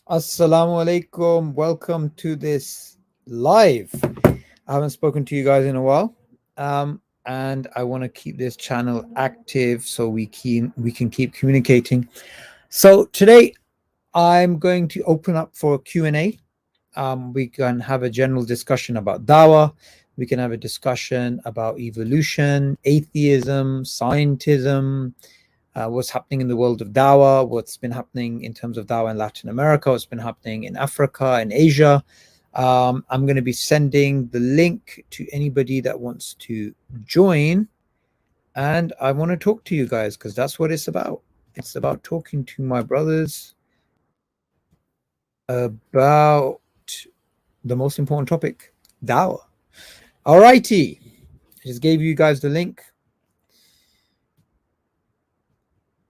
Assalamu alaikum. Welcome to this live. I haven't spoken to you guys in a while. And I want to keep this channel active so we can keep communicating. So today I'm going to open up for Q&A. We can have a general discussion about dawah. We can have a discussion about evolution, atheism, scientism, what's happening in the world of dawah, what's been happening in terms of dawah in Latin America, what's been happening in Africa and Asia. I'm going to be sending the link to anybody that wants to join. And I want to talk to you guys because that's what it's about. It's about talking to my brothers about the most important topic, dawah. All righty. I just gave you guys the link.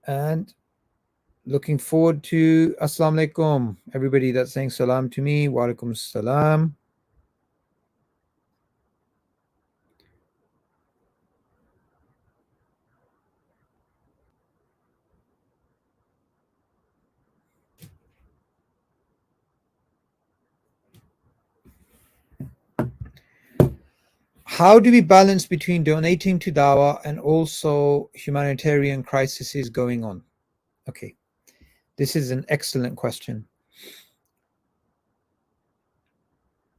And looking forward to Assalamu alaikum. Everybody that's saying salam to me, wa alaikum salam. How do we balance between donating to dawah and also humanitarian crises going on? Okay, this is an excellent question.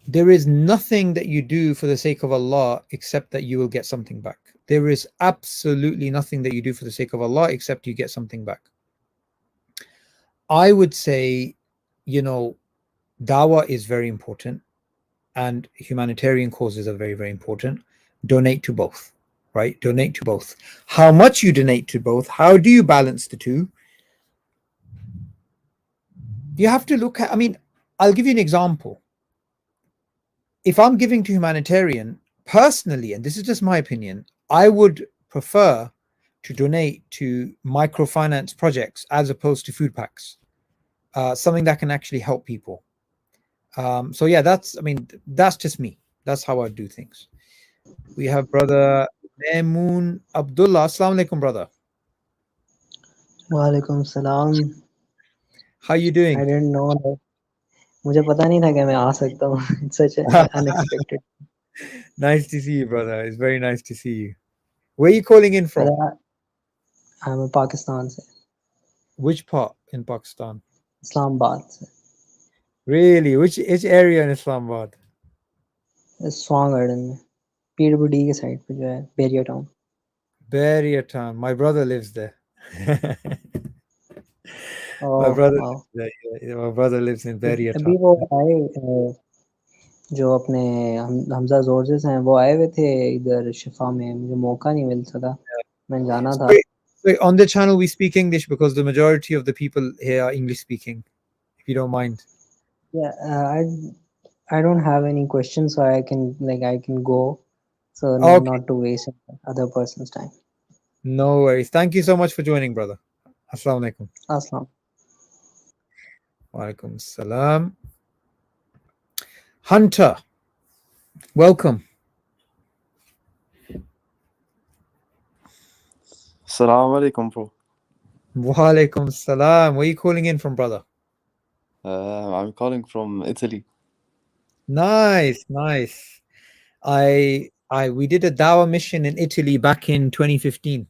There is nothing that you do for the sake of Allah except that you will get something back. There is absolutely nothing that you do for the sake of Allah except you get something back. I would say, dawah is very important and humanitarian causes are very, very important. Donate to both, right? Donate to both. How much you donate to both, how do you balance the two? You have to look at, I'll give you an example. If I'm giving to humanitarian, personally, and this is just my opinion, I would prefer to donate to microfinance projects as opposed to food packs, something that can actually help people. So yeah, that's just me. That's how I do things. We have brother Maimun Abdullah. Assalamu alaikum, brother. वालेकुम सलाम. How you I doing? didn't know that. मुझे पता नहीं था कि मैं आ सकता हूँ. It's such an unexpected. Nice to see you, brother. It's very nice to see you. Where are you calling in from? I'm a Pakistan से, Which part in Pakistan? Islamabad से. Really? Which area in Islamabad? Swang Garden में, PWD के side पे जो है, Beria Town. Beria Town. My brother lives there. My Oh, brother wow. lives there. Yeah, my brother lives in Beria अभी Town. वो आए जो अपने हमजा जोर्जेस हैं, वो आए हुए थे इधर शिफा में. मुझे मौका नहीं मिल सका. मैं जाना था. So on the channel we speak English because the majority of the people here are English speaking, if you don't mind. Yeah, I don't have any questions, so I can go. So Okay. not to waste other person's time. No worries. Thank you so much for joining, brother. Assalamu alaikum. Aslam. Wa alaikum salam. Hunter, welcome. Assalamu alaikum, bro. Wa alaikum salam. Where are you calling in from, brother? I'm calling from Italy. Nice. We did a dawah mission in Italy back in 2015.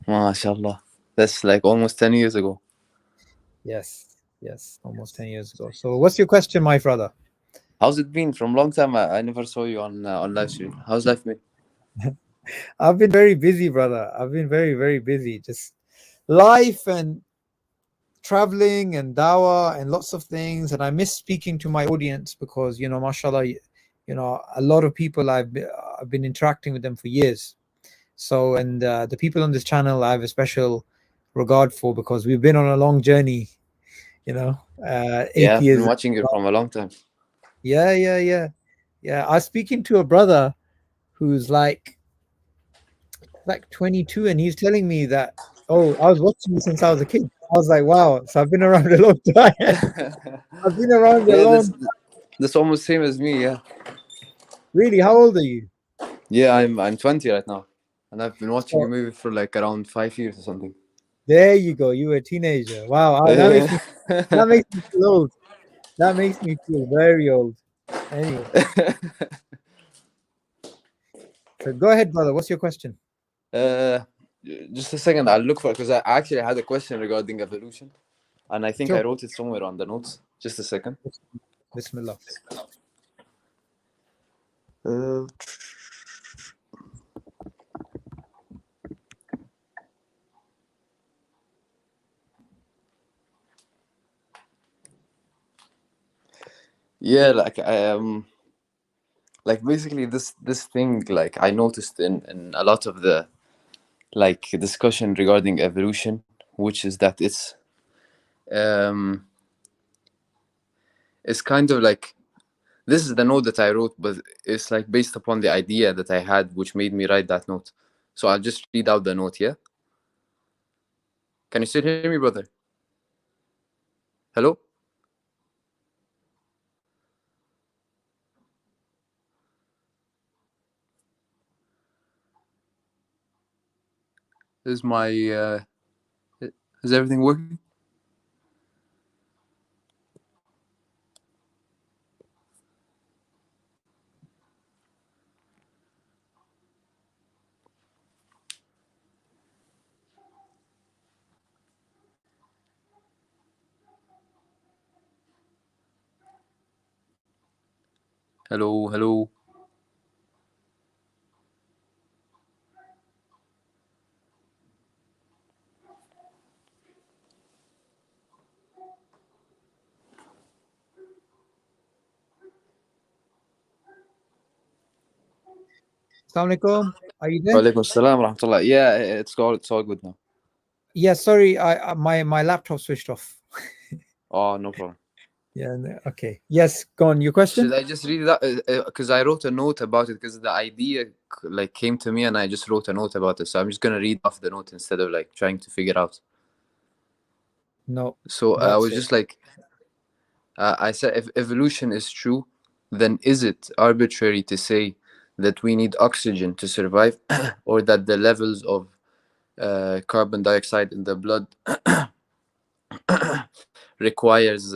MashaAllah. That's like almost 10 years ago. Yes, almost 10 years ago. So what's your question, my brother? How's it been? From long time, I never saw you on live stream. How's life been? I've been very busy, brother. I've been very, very busy. Just life and traveling and dawah and lots of things. And I miss speaking to my audience because, mashallah, a lot of people I've been interacting with them for years. So, and the people on this channel I have a special regard for because we've been on a long journey, 8 Yeah, I've years. been watching you from a long time. Yeah. I was speaking to a brother who's like 22, and he's telling me that, oh, I was watching you since I was a kid. I was like, wow, so I've been around a long time. I've been around a long time. That's almost same as me, yeah. Really? How old are you? Yeah, I'm 20 right now. And I've been watching you maybe for like around 5 years or something. There you go. You were a teenager. Wow. That makes me feel old. That makes me feel very old. Anyway, so go ahead, brother. What's your question? Just a second, I'll look for, because I actually had a question regarding evolution, and I think I Sure. wrote it somewhere on the notes. Just a second. Bismillah. Yeah, like basically this thing, like I noticed in a lot of the like discussion regarding evolution, which is that it's kind of like, this is the note that I wrote, but it's like based upon the idea that I had, which made me write that note. So I'll just read out the note, yeah? Can you still hear me, brother? Hello? Is my is everything working? Hello, hello. Assalamu alaikum. Are you there? Walaikum assalam wa rahmatullah. Yeah, it's all good now. Yeah, sorry, my laptop switched off. Oh, no problem. Yeah, okay. Yes, go on. Your question? Should I just read that? Because I wrote a note about it, because the idea like came to me and I just wrote a note about it. So I'm just gonna read off the note instead of like trying to figure out. No. So I that's was it. just like, I said, if evolution is true, then is it arbitrary to say that we need oxygen to survive, or that the levels of carbon dioxide in the blood requires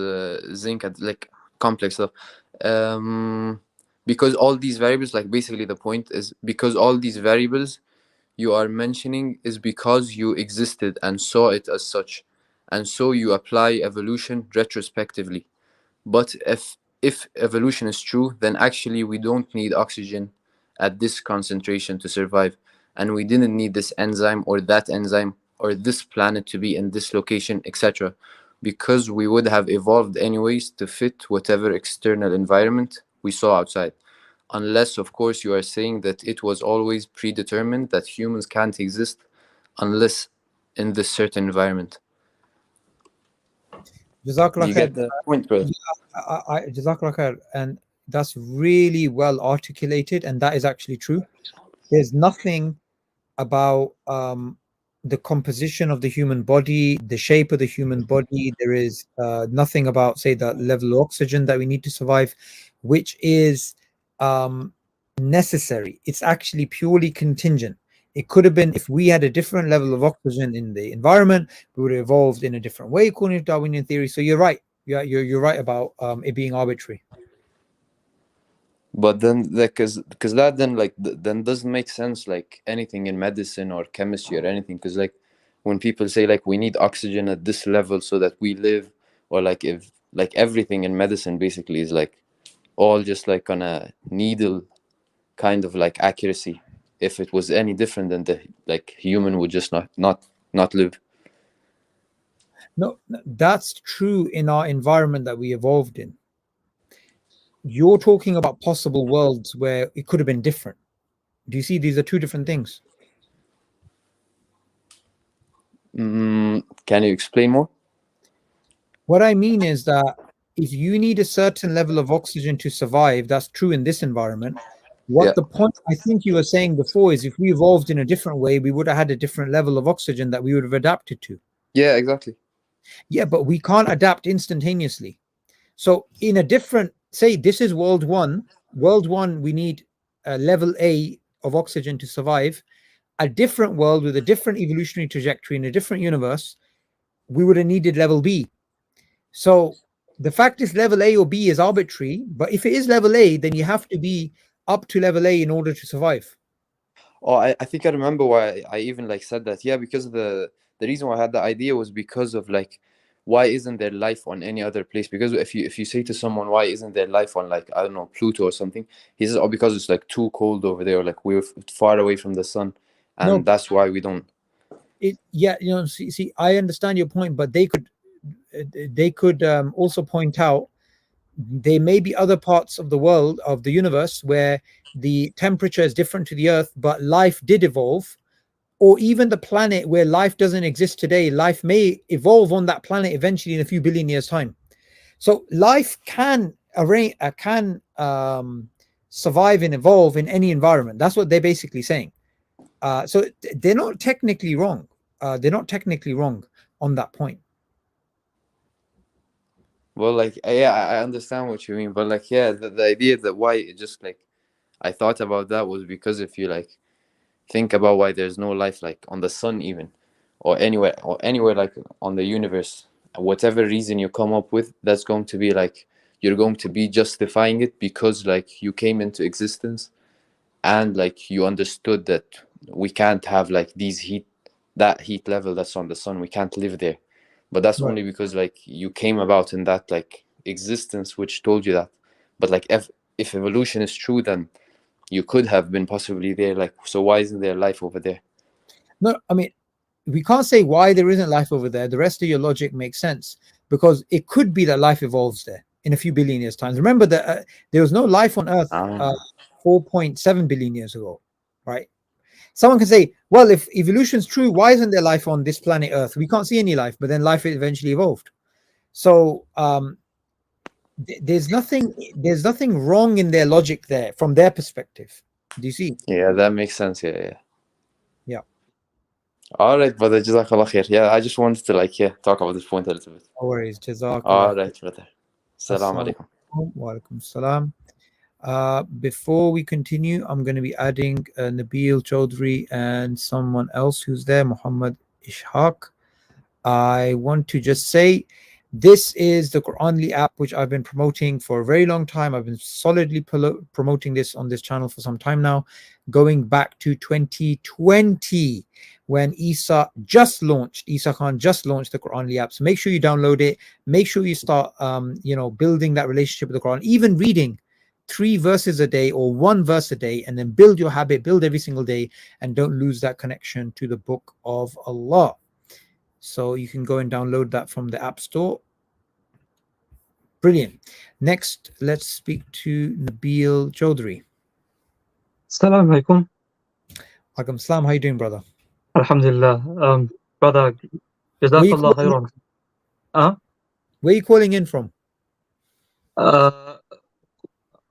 zinc and like complex stuff? Because all these variables, like basically the point is, because all these variables you are mentioning is because you existed and saw it as such, and so you apply evolution retrospectively. But if evolution is true, then actually we don't need oxygen at this concentration to survive, and we didn't need this enzyme or that enzyme or this planet to be in this location, etc., because we would have evolved anyways to fit whatever external environment we saw outside. Unless, of course, you are saying that it was always predetermined that humans can't exist unless in this certain environment. Jazakallah You khair. get the point, brother? Jazakallah khair. And that's really well articulated, and that is actually true. There's nothing about the composition of the human body, the shape of the human body. There is nothing about, say, the level of oxygen that we need to survive, which is necessary. It's actually purely contingent. It could have been, if we had a different level of oxygen in the environment, we would have evolved in a different way according to Darwinian theory. So you're right. You're right about it being arbitrary. But then, because that then like then doesn't make sense, like anything in medicine or chemistry or anything. Because like when people say like we need oxygen at this level so that we live, or like if like everything in medicine basically is like all just like on a needle kind of like accuracy. If it was any different, then the like human would just not live. No, that's true in our environment that we evolved in. You're talking about possible worlds where it could have been different. Do you see these are two different things? Can you explain more? What I mean is that if you need a certain level of oxygen to survive, that's true in this environment. What the point I think you were saying before is, if we evolved in a different way, we would have had a different level of oxygen that we would have adapted to. Yeah, exactly. Yeah, but we can't adapt instantaneously. So in a different, say this is world one, we need a level A of oxygen to survive. a different world with a different evolutionary trajectory in a different universe, we would have needed level B. So the fact is level A or B is arbitrary, but if it is level A, then you have to be up to level A in order to survive. Oh, I think I remember why I even like said that. Yeah, because the reason why I had the idea was because of like, why isn't there life on any other place? Because if you say to someone, why isn't there life on, like, I don't know, Pluto or something, he says, oh, because it's like too cold over there, or like we're far away from the sun, and No, that's why we don't. yeah, see, I understand your point, but they could also point out there may be other parts of the world, of the universe, where the temperature is different to the Earth, but life did evolve. Or even the planet where life doesn't exist today, life may evolve on that planet eventually in a few billion years' time. So life can survive and evolve in any environment. That's what they're basically saying. So they're not technically wrong. They're not technically wrong on that point. Well, like, yeah, I understand what you mean, but like, yeah, the idea that why it just like I thought about that was because if you like think about why there's no life like on the sun even, or anywhere like on the universe, whatever reason you come up with, that's going to be like you're going to be justifying it because like you came into existence and like you understood that we can't have like that heat level that's on the sun, we can't live there. But that's Right. only because like you came about in that like existence which told you that. But like if evolution is true, then you could have been possibly there. Like, so why isn't there life over there? No, I mean, we can't say why there isn't life over there. The rest of your logic makes sense because it could be that life evolves there in a few billion years' time. Remember that there was no life on Earth 4.7 billion years ago, right? Someone can say, well, if evolution is true, why isn't there life on this planet Earth? We can't see any life, but then life eventually evolved. So there's nothing wrong in their logic there from their perspective. Do you see? Yeah, that makes sense. Yeah. Yeah. All right, brother. Jazakallah khair. Yeah, I just wanted to like talk about this point a little bit. No worries. Jazakallah. All right, brother. Assalamu alaikum. Wa alaikum salam. Before we continue, I'm going to be adding Nabil Chaudhry and someone else who's there, Muhammad Ishaq. I want to just say this is the Quranly app, which I've been promoting for a very long time. I've been solidly promoting this on this channel for some time now, going back to 2020 when Isa Khan just launched the Quranly app. So make sure you download it. Make sure you start, building that relationship with the Quran, even reading 3 verses a day or 1 verse a day, and then build your habit, build every single day, and don't lose that connection to the book of Allah. So you can go and download that from the App Store. Brilliant. Next, let's speak to Nabil Chaudhry. Assalamu alaikum. Alaikum salam. How you doing, brother? Alhamdulillah. Brother, Jazakallah khairan. Where are you calling in from?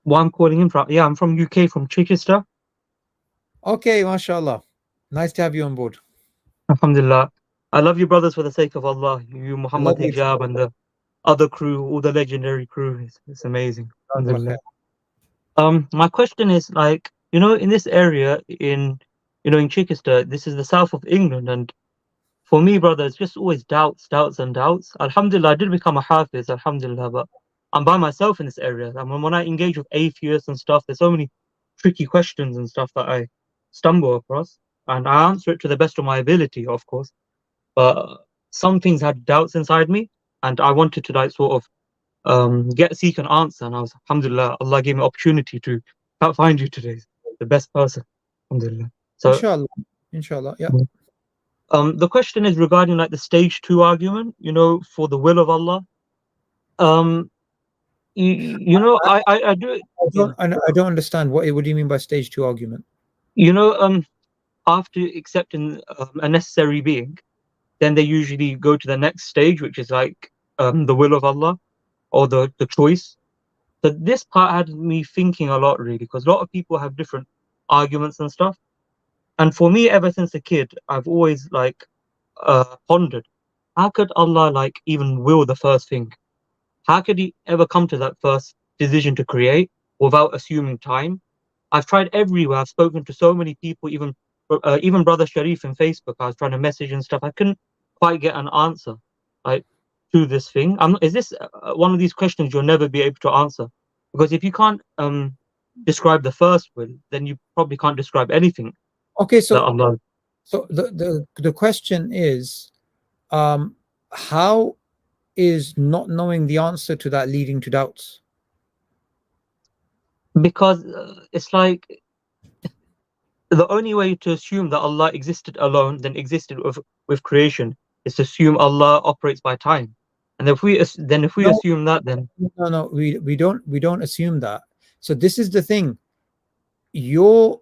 Where I'm calling in from? Yeah, I'm from UK, from Chichester. Okay, mashallah. Nice to have you on board. Alhamdulillah. I love you, brothers, for the sake of Allah. You, Muhammad Love you. Hijab, and the other crew, all the legendary crew. It's amazing. Alhamdulillah. My question is, like, in this area in Chichester, this is the south of England, and for me, brother, it's just always doubts. Alhamdulillah, I did become a hafiz, alhamdulillah, but I'm by myself in this area. And when I engage with atheists and stuff, there's so many tricky questions and stuff that I stumble across, and I answer it to the best of my ability, of course. But some things had doubts inside me, and I wanted to like sort of seek an answer. And I was, alhamdulillah, Allah gave me opportunity to find you today, the best person, alhamdulillah. So inshallah, yeah. The question is regarding like the stage 2 argument, for the will of Allah. I don't understand what do you mean by stage 2 argument? After accepting a necessary being, then they usually go to the next stage, which is like the will of Allah, or the choice. So this part had me thinking a lot, really, because a lot of people have different arguments and stuff. And for me, ever since a kid, I've always like pondered, how could Allah like even will the first thing? How could he ever come to that first decision to create without assuming time? I've tried everywhere. I've spoken to so many people, even even Brother Sharif in Facebook, I was trying to message and stuff. I couldn't quite get an answer, like, to this thing. Is this one of these questions you'll never be able to answer? Because if you can't describe the first will, then you probably can't describe anything. Okay, so that Allah. So the question is, how is not knowing the answer to that leading to doubts? Because it's like the only way to assume that Allah existed alone, then existed with creation, is to assume Allah operates by time. And if we assume that, then no, we don't assume that. So this is the thing. You're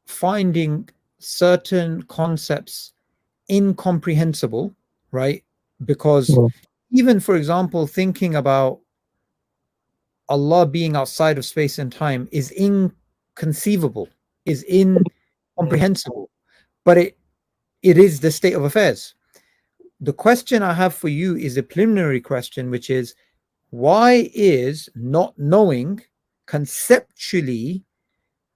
finding certain concepts incomprehensible, right? Because even, for example, thinking about Allah being outside of space and time is inconceivable, is incomprehensible, but it is the state of affairs. The question I have for you is a preliminary question, which is, why is not knowing conceptually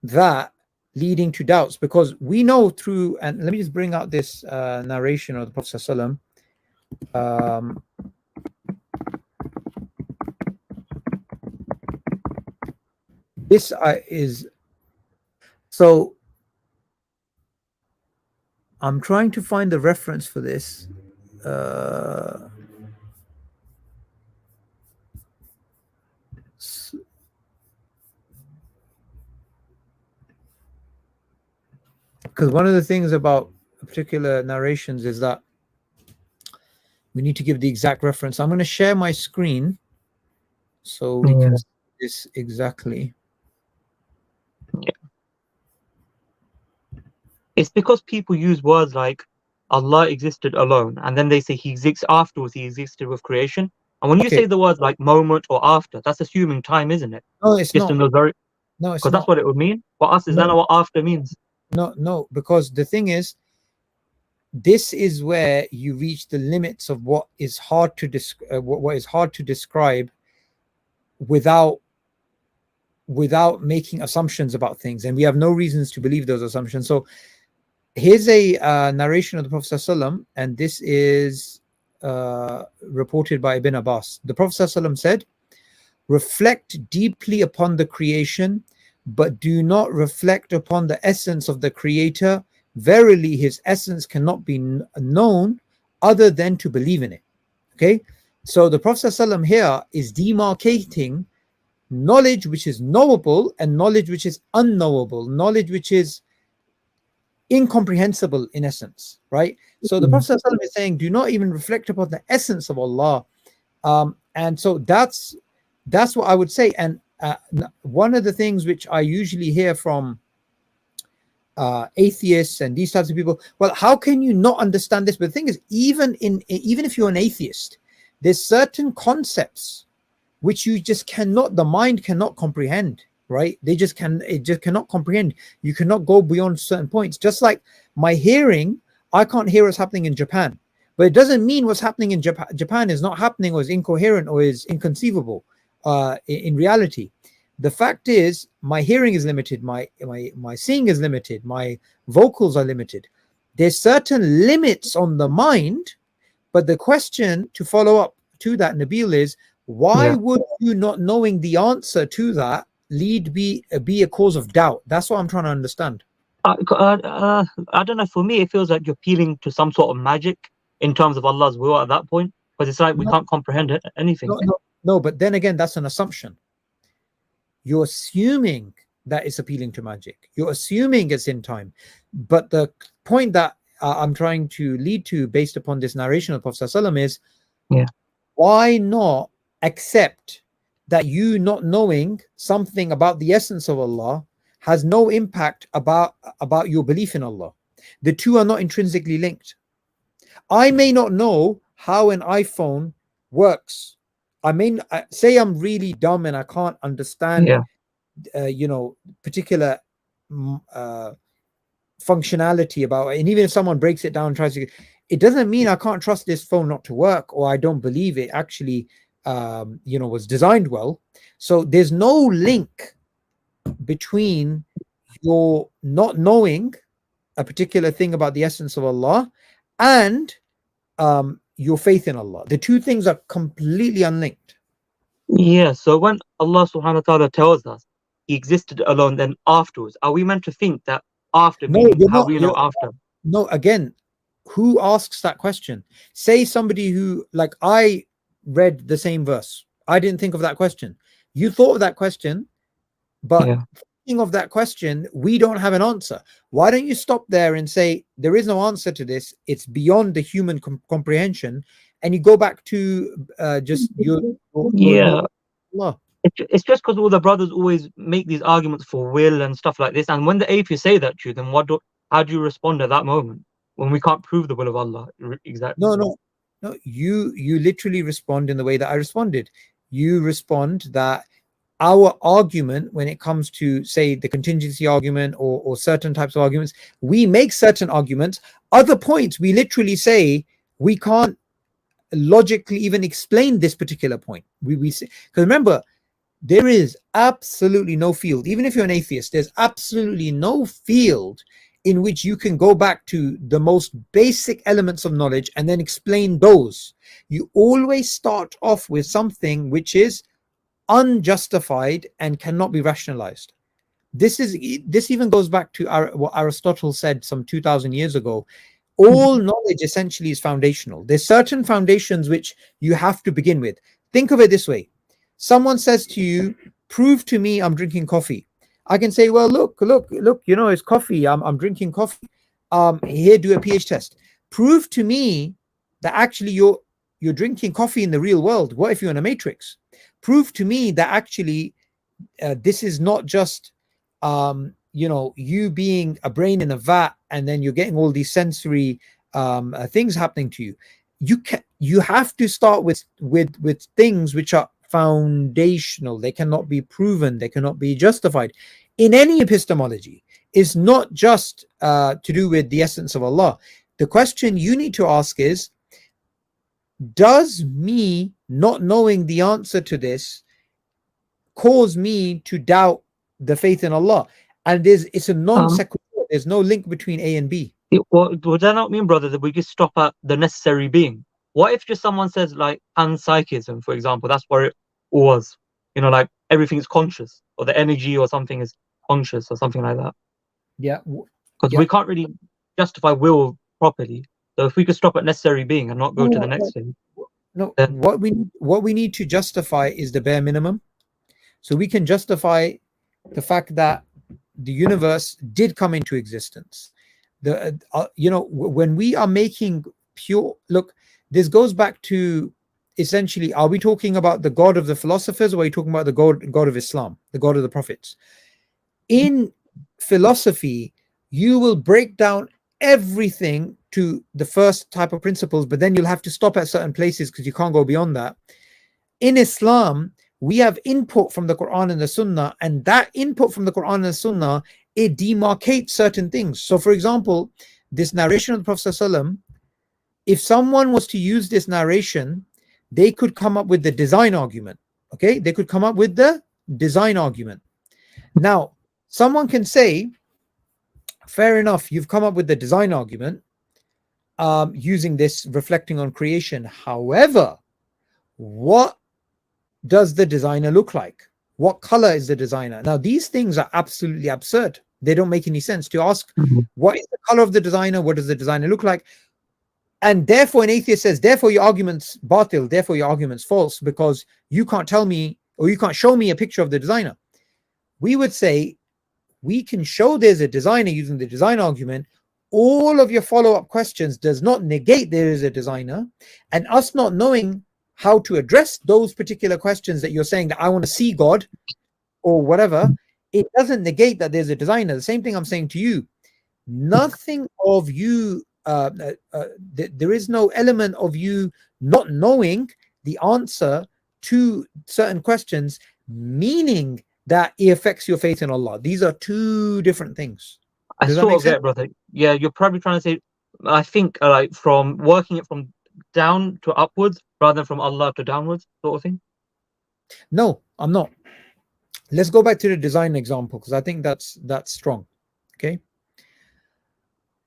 that leading to doubts? Because we know through, and let me just bring out this narration of the Prophet ﷺ. This is, so I'm trying to find the reference for this. Because one of the things about particular narrations is that we need to give the exact reference. I'm going to share my screen so we can see this exactly. it's because people use words like Allah existed alone, and then they say he exists afterwards, he existed with creation. And when you say the words like moment or after, that's assuming time, isn't it? No, it's just not. In those very, no, it's because not. That's what it would mean. For us, is that what after means? No, because the thing is, this is where you reach the limits of what is hard to what is hard to describe without making assumptions about things, and we have no reasons to believe those assumptions. So here's a narration of the Prophet ﷺ, and this is reported by Ibn Abbas. The Prophet ﷺ said, "Reflect deeply upon the creation, but do not reflect upon the essence of the Creator. Verily, his essence cannot be known other than to believe in it." Okay, so the Prophet ﷺ here is demarcating knowledge which is knowable and knowledge which is unknowable, knowledge which is incomprehensible in essence, right? So the Prophet ﷺ is saying, do not even reflect upon the essence of Allah. And so that's what I would say. And one of the things which I usually hear from atheists and these types of people, well, how can you not understand this? But the thing is, even if you're an atheist, there's certain concepts which you just cannot, the mind cannot comprehend, right? It just cannot comprehend. You cannot go beyond certain points. Just like my hearing, I can't hear what's happening in Japan, but it doesn't mean what's happening in Japan is not happening or is incoherent or is inconceivable in reality. The fact is, my hearing is limited, my seeing is limited, my vocals are limited. There's certain limits on the mind, but the question to follow up to that, Nabil, is why would you not knowing the answer to that be a cause of doubt? That's what I'm trying to understand. I don't know. For me, it feels like you're appealing to some sort of magic in terms of Allah's will at that point, because it's like we can't comprehend anything. No, but then again, that's an assumption. You're assuming that it's appealing to magic. You're assuming it's in time. But the point that I'm trying to lead to based upon this narration of Prophet ﷺ is, why not accept that you not knowing something about the essence of Allah has no impact about your belief in Allah? The two are not intrinsically linked. I may not know how an iPhone works. I mean, say I'm really dumb and I can't understand, particular functionality about it. And even if someone breaks it down and tries to, it doesn't mean I can't trust this phone not to work, or I don't believe it actually, was designed well. So there's no link between your not knowing a particular thing about the essence of Allah, and your faith in Allah. The two things are completely unlinked. Yeah, so when Allah subhanahu wa ta'ala tells us he existed alone, then afterwards, are we meant to think that after No, meaning you're how not. we know after? No, again, who asks that question? Say somebody who, like, I read the same verse. I didn't think of that question. You thought of that question, but Yeah. thinking of that question, we don't have an answer. Why don't you stop there and say, there is no answer to this? It's beyond the human comprehension. And you go back to just your Yeah. Allah. It's just because all the brothers always make these arguments for will and stuff like this. And when the atheists say that to you, then how do you respond at that moment when we can't prove the will of Allah exactly? No. You literally respond in the way that I responded. You respond that our argument, when it comes to, say, the contingency argument or certain types of arguments, we make certain arguments. Other points, we literally say we can't logically even explain this particular point. We say, because remember, there is absolutely no field, even if you're an atheist, there's absolutely no field in which you can go back to the most basic elements of knowledge and then explain those. You always start off with something which is unjustified and cannot be rationalized. This even goes back to what Aristotle said some 2000 years ago. All knowledge essentially is foundational. There's certain foundations which you have to begin with. Think of it this way. Someone says to you, prove to me I'm drinking coffee. I can say, well, look, it's coffee. I'm drinking coffee. Here, do a pH test. Prove to me that actually you're drinking coffee in the real world. What if you're in a matrix? Prove to me that actually this is not just you being a brain in a vat and then you're getting all these sensory things happening to you. You have to start with things which are foundational. They cannot be proven, they cannot be justified. In any epistemology, it's not just to do with the essence of Allah. The question you need to ask is, does me not knowing the answer to this cause me to doubt the faith in Allah? And it's a non sequitur. There's no link between A and B. Would that not mean, brother, that we just stop at the necessary being? What if just someone says, like, panpsychism, for example, that's where it was, like everything's conscious, or the energy or something is conscious or something like that? Yeah. Because we can't really justify will properly. So if we could stop at necessary being and not go to the next thing. No, what we need to justify is the bare minimum. So we can justify the fact that the universe did come into existence. When we are making pure, look, this goes back to essentially, are we talking about the God of the philosophers, or are you talking about the God of Islam, the God of the prophets? In philosophy, you will break down everything to the first type of principles, but then you'll have to stop at certain places because you can't go beyond that. In Islam, we have input from the Quran and the Sunnah, and that input from the Quran and the Sunnah, it demarcates certain things. So, for example, this narration of the Prophet ﷺ, if someone was to use this narration, they could come up with the design argument. Okay, they could come up with the design argument. Now, someone can say, fair enough, you've come up with the design argument using this reflecting on creation. However, what does the designer look like? What color is the designer? Now, these things are absolutely absurd. They don't make any sense. To ask, what is the color of the designer? What does the designer look like? And therefore, an atheist says, therefore, your argument's batil, therefore, your argument's false, because you can't tell me, or you can't show me a picture of the designer. We would say, we can show there's a designer using the design argument. All of your follow-up questions does not negate there is a designer, and us not knowing how to address those particular questions that you're saying that I want to see God or whatever, it doesn't negate that there's a designer. The same thing I'm saying to you. Nothing of you, there is no element of you not knowing the answer to certain questions, meaning that it affects your faith in Allah. These are two different things. I sort of get, brother. Yeah, you're probably trying to say, I think, like, from working it from down to upwards rather than from Allah to downwards, sort of thing. No, I'm not. Let's go back to the design example, because I think that's strong. Okay.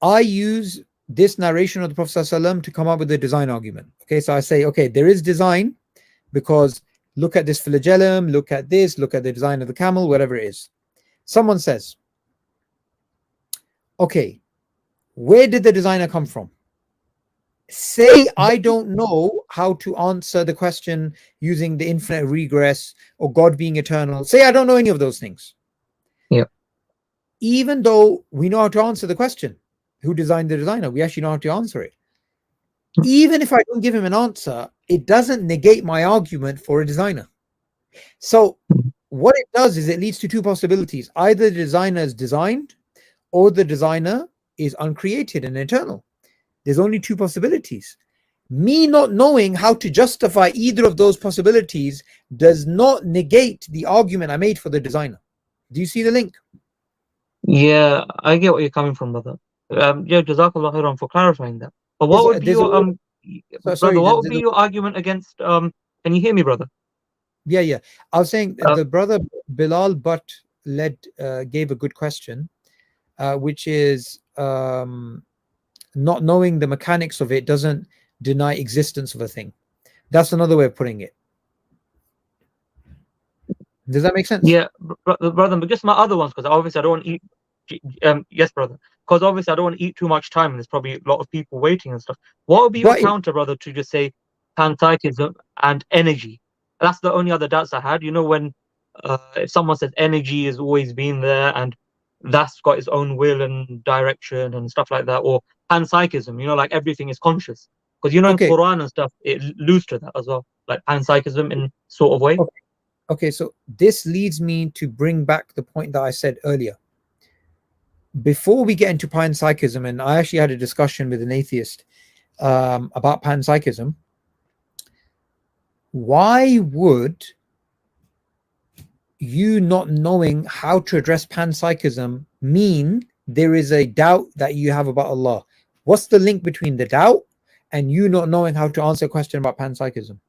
I use this narration of the Prophet ﷺ to come up with a design argument. Okay, so I say, okay, there is design because look at this flagellum, look at this, look at the design of the camel, whatever it is. Someone says, okay, where did the designer come from? Say I don't know how to answer the question using the infinite regress or God being eternal. Say I don't know any of those things. Yeah. Even though we know how to answer the question, who designed the designer, we actually know how to answer it. Even if I don't give him an answer, it doesn't negate my argument for a designer. So what it does is it leads to two possibilities. Either the designer is designed or the designer is uncreated and eternal. There's only two possibilities. Me not knowing how to justify either of those possibilities does not negate the argument I made for the designer. Do you see the link? Yeah, I get what you're coming from, brother. Yeah, Jazakallah khairan for clarifying that. But what would be There's a your word- brother? sorry, What would be your argument against Can you hear me, brother? Yeah. I was saying the brother Bilal Butt gave a good question, which is not knowing the mechanics of it doesn't deny existence of a thing. That's another way of putting it. Does that make sense? Yeah, brother. But just my other ones, because obviously I don't want to eat. Yes, brother. Because obviously I don't want to eat too much time, and there's probably a lot of people waiting and stuff. What would be your counter, brother, to just say panpsychism and energy? That's the only other doubts I had. You know, when if someone says energy has always been there and that's got its own will and direction and stuff like that, or panpsychism, you know, like everything is conscious. Because you know in Quran and stuff, it alludes to that as well, like panpsychism in sort of way. Okay, so this leads me to bring back the point that I said earlier. Before we get into panpsychism, and I actually had a discussion with an atheist about panpsychism. Why would you not knowing how to address panpsychism mean there is a doubt that you have about Allah? What's the link between the doubt and you not knowing how to answer a question about panpsychism?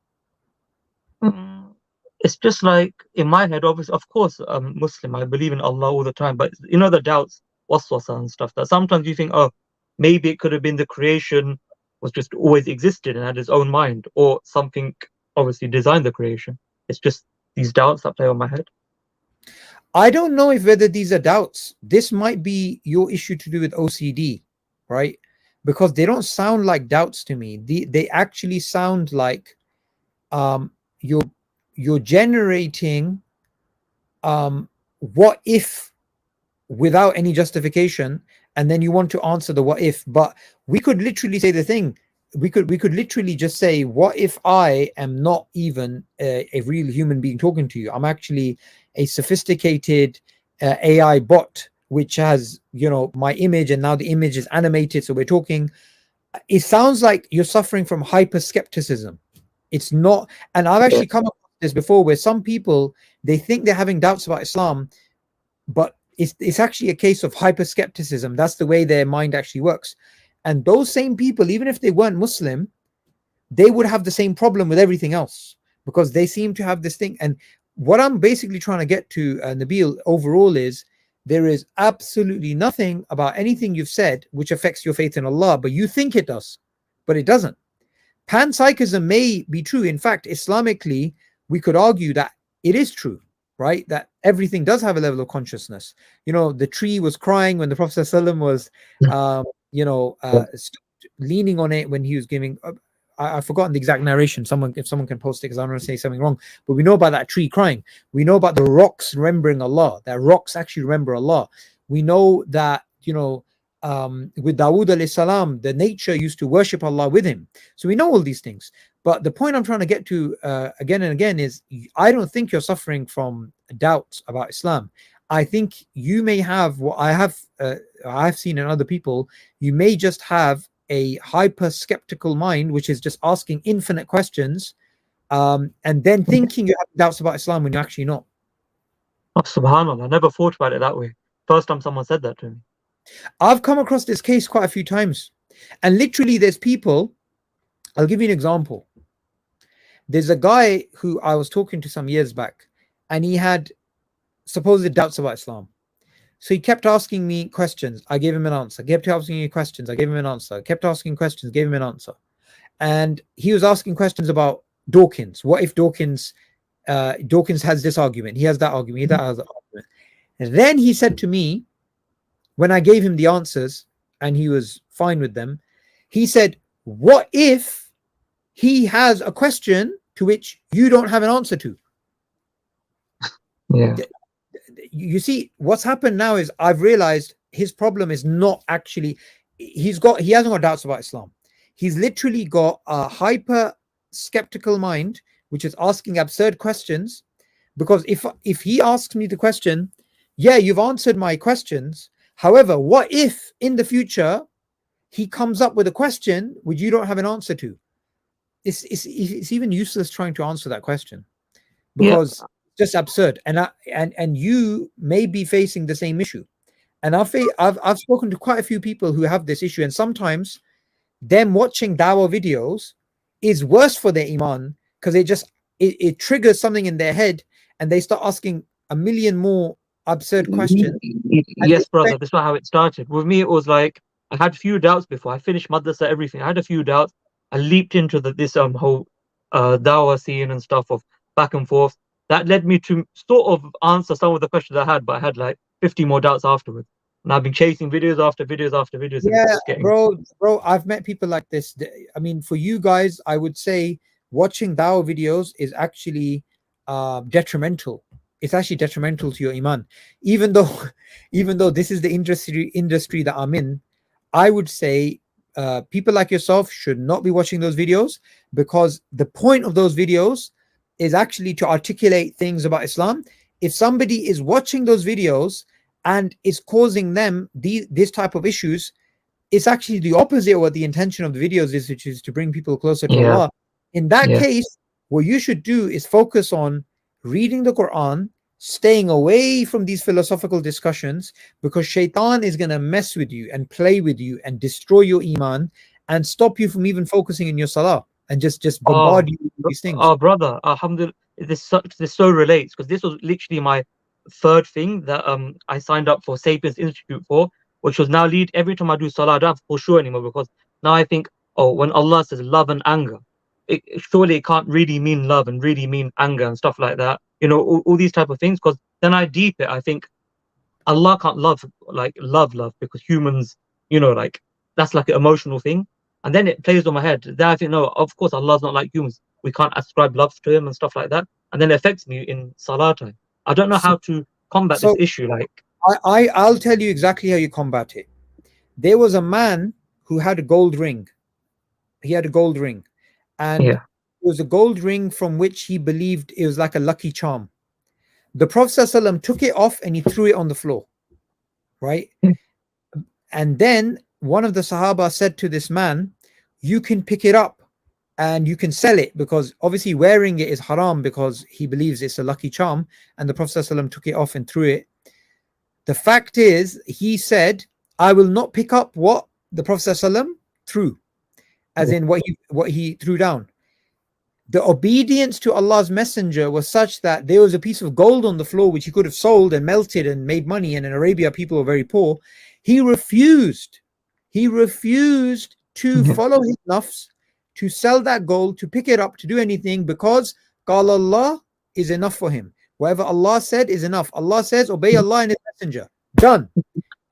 It's just like in my head, obviously, of course, I'm Muslim, I believe in Allah all the time, but you know the doubts, waswasa and stuff, that sometimes you think, oh, maybe it could have been the creation was just always existed and had its own mind, or something obviously designed the creation. It's just these doubts that play on my head. I don't know if whether these are doubts. This might be your issue to do with OCD, right? Because they don't sound like doubts to me. They actually sound like you're generating what if without any justification, and then you want to answer the what if. But we could literally say the thing. We could literally just say, what if I am not even a real human being talking to you? I'm actually a sophisticated AI bot which has, you know, my image, and now the image is animated, so we're talking. It sounds like you're suffering from hyper skepticism. It's not. And I've actually come across this before, where some people, they think they're having doubts about Islam, but it's actually a case of hyper skepticism. That's the way their mind actually works. And those same people, even if they weren't Muslim, they would have the same problem with everything else, because they seem to have this thing. And what I'm basically trying to get to, Nabil, overall is there is absolutely nothing about anything you've said which affects your faith in Allah, but you think it does, but it doesn't. Panpsychism may be true. In fact, Islamically, we could argue that it is true, right? That everything does have a level of consciousness. You know, the tree was crying when the Prophet ﷺ was, leaning on it when he was giving. I've forgotten the exact narration. If someone can post it, because I don't want to say something wrong. But we know about that tree crying. We know about the rocks remembering Allah. That rocks actually remember Allah. We know that, with Dawood alayhi salam, the nature used to worship Allah with him. So we know all these things. But the point I'm trying to get to again and again is, I don't think you're suffering from doubts about Islam. I think you may have what I've seen in other people. You may just have a hyper skeptical mind, which is just asking infinite questions, and then thinking you have doubts about Islam when you're actually not. Oh, subhanallah, I never thought about it that way. First time someone said that to me. I've come across this case quite a few times, and literally there's people. I'll give you an example. There's a guy who I was talking to some years back, and he had supposed doubts about Islam. So he kept asking me questions. I gave him an answer. Kept asking me questions. I gave him an answer. Kept asking questions. Gave him an answer. And he was asking questions about Dawkins. What if Dawkins has this argument? He has that argument. He has that argument. And then he said to me, when I gave him the answers and he was fine with them, he said, what if he has a question to which you don't have an answer to? Yeah. You see, what's happened now is I've realized his problem is not actually, he hasn't got doubts about Islam. He's literally got a hyper skeptical mind, which is asking absurd questions. Because if he asks me the question, yeah, you've answered my questions. However, what if in the future he comes up with a question which you don't have an answer to? It's even useless trying to answer that question, because it's just absurd. And you may be facing the same issue. And I've spoken to quite a few people who have this issue, and sometimes them watching dawah videos is worse for their iman, because it triggers something in their head and they start asking a million more absurd questions. Yes, brother, that's not how it started. With me, it was like I had few doubts before I finished madrasa, everything. I had a few doubts. I leaped into this whole dawah scene and stuff of back and forth. That led me to sort of answer some of the questions I had, but I had like 50 more doubts afterwards. And I've been chasing videos after videos after videos. Yeah, bro, I've met people like this. I mean, for you guys, I would say watching dawah videos is actually detrimental. It's actually detrimental to your iman. Even though this is the industry that I'm in, I would say people like yourself should not be watching those videos, because the point of those videos is actually to articulate things about Islam. If somebody is watching those videos and is causing them this type of issues, it's actually the opposite of what the intention of the videos is, which is to bring people closer to Allah. In that case, what you should do is focus on reading the Quran, staying away from these philosophical discussions, because shaitan is going to mess with you and play with you and destroy your iman and stop you from even focusing in your salah and just bombard you with these things. Oh, brother, alhamdulillah, this so relates, because this was literally my third thing that I signed up for Sapiens Institute for, which was now lead every time I do salah, I don't have for sure anymore, because now I think, when Allah says love and anger, surely it can't really mean love and really mean anger and stuff like that. All these type of things, because then I deep it, I think Allah can't love because humans, like that's like an emotional thing. And then it plays on my head. Then I think, no, of course Allah's not like humans. We can't ascribe love to him and stuff like that. And then it affects me in salah time. I don't know how to combat this issue. Like I'll tell you exactly how you combat it. There was a man who had a gold ring. He had a gold ring. And it was a gold ring from which he believed it was like a lucky charm. The Prophet ﷺ took it off and he threw it on the floor, right? And then one of the Sahaba said to this man, you can pick it up and you can sell it, because obviously wearing it is haram, because he believes it's a lucky charm. And the Prophet ﷺ took it off and threw it. The fact is, he said, I will not pick up what the Prophet ﷺ threw, as in what he threw down. The obedience to Allah's messenger was such that there was a piece of gold on the floor which he could have sold and melted and made money, and in Arabia people were very poor. He refused to follow his nafs, to sell that gold, to pick it up, to do anything, because Qala Allah is enough for him. Whatever Allah said is enough. Allah says, obey Allah and his messenger. Done.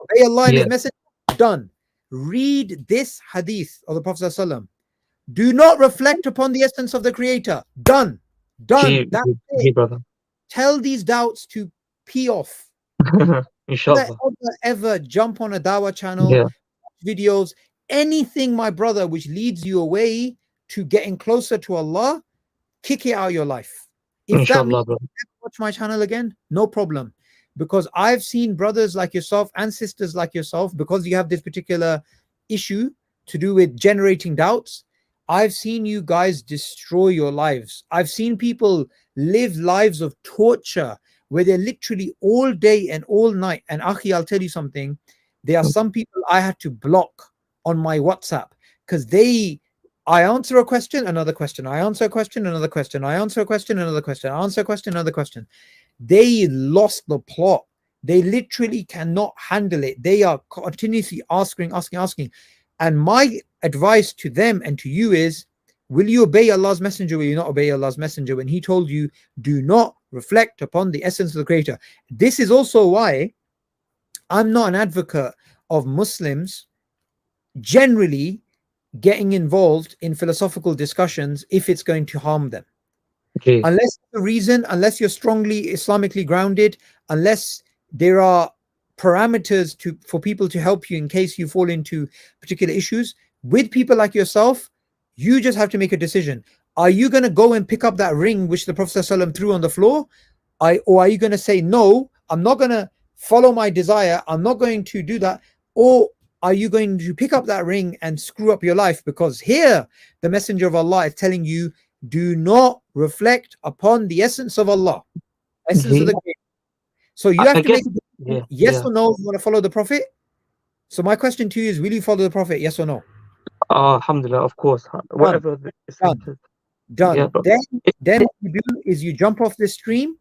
Obey Allah and his messenger. Done. Read this hadith of the Prophet ﷺ. Do not reflect upon the essence of the Creator. Done. That's it. Brother. Tell these doubts to pee off. Inshallah. Ever jump on a dawah channel, videos, anything, my brother, which leads you away to getting closer to Allah, kick it out of your life. If Inshallah, that means brother. watch my channel again, no problem. Because I've seen brothers like yourself and sisters like yourself, because you have this particular issue to do with generating doubts, I've seen you guys destroy your lives. I've seen people live lives of torture where they're literally all day and all night. And Akhi, I'll tell you something. There are some people I had to block on my WhatsApp, because I answer a question, another question. I answer a question, another question. I answer a question, another question. I answer a question, another question. They lost the plot. They literally cannot handle it. They are continuously asking. And my advice to them and to you is, will you obey Allah's messenger? Will you not obey Allah's messenger when he told you, do not reflect upon the essence of the Creator? This is also why I'm not an advocate of Muslims generally getting involved in philosophical discussions if it's going to harm them. Okay. Unless the reason, unless you're strongly Islamically grounded, unless there are parameters for people to help you in case you fall into particular issues, with people like yourself, you just have to make a decision. Are you going to go and pick up that ring which the Prophet ﷺ threw on the floor? Or are you going to say, no, I'm not going to follow my desire, I'm not going to do that? Or are you going to pick up that ring and screw up your life? Because here the Messenger of Allah is telling you, do not reflect upon the essence of Allah, essence of the Creator. So you have to make yes or no. You want to follow the Prophet? So my question to you is, will you follow the Prophet? Yes or no? Alhamdulillah, of course. Whatever. Done. Yeah, then what you do is you jump off this stream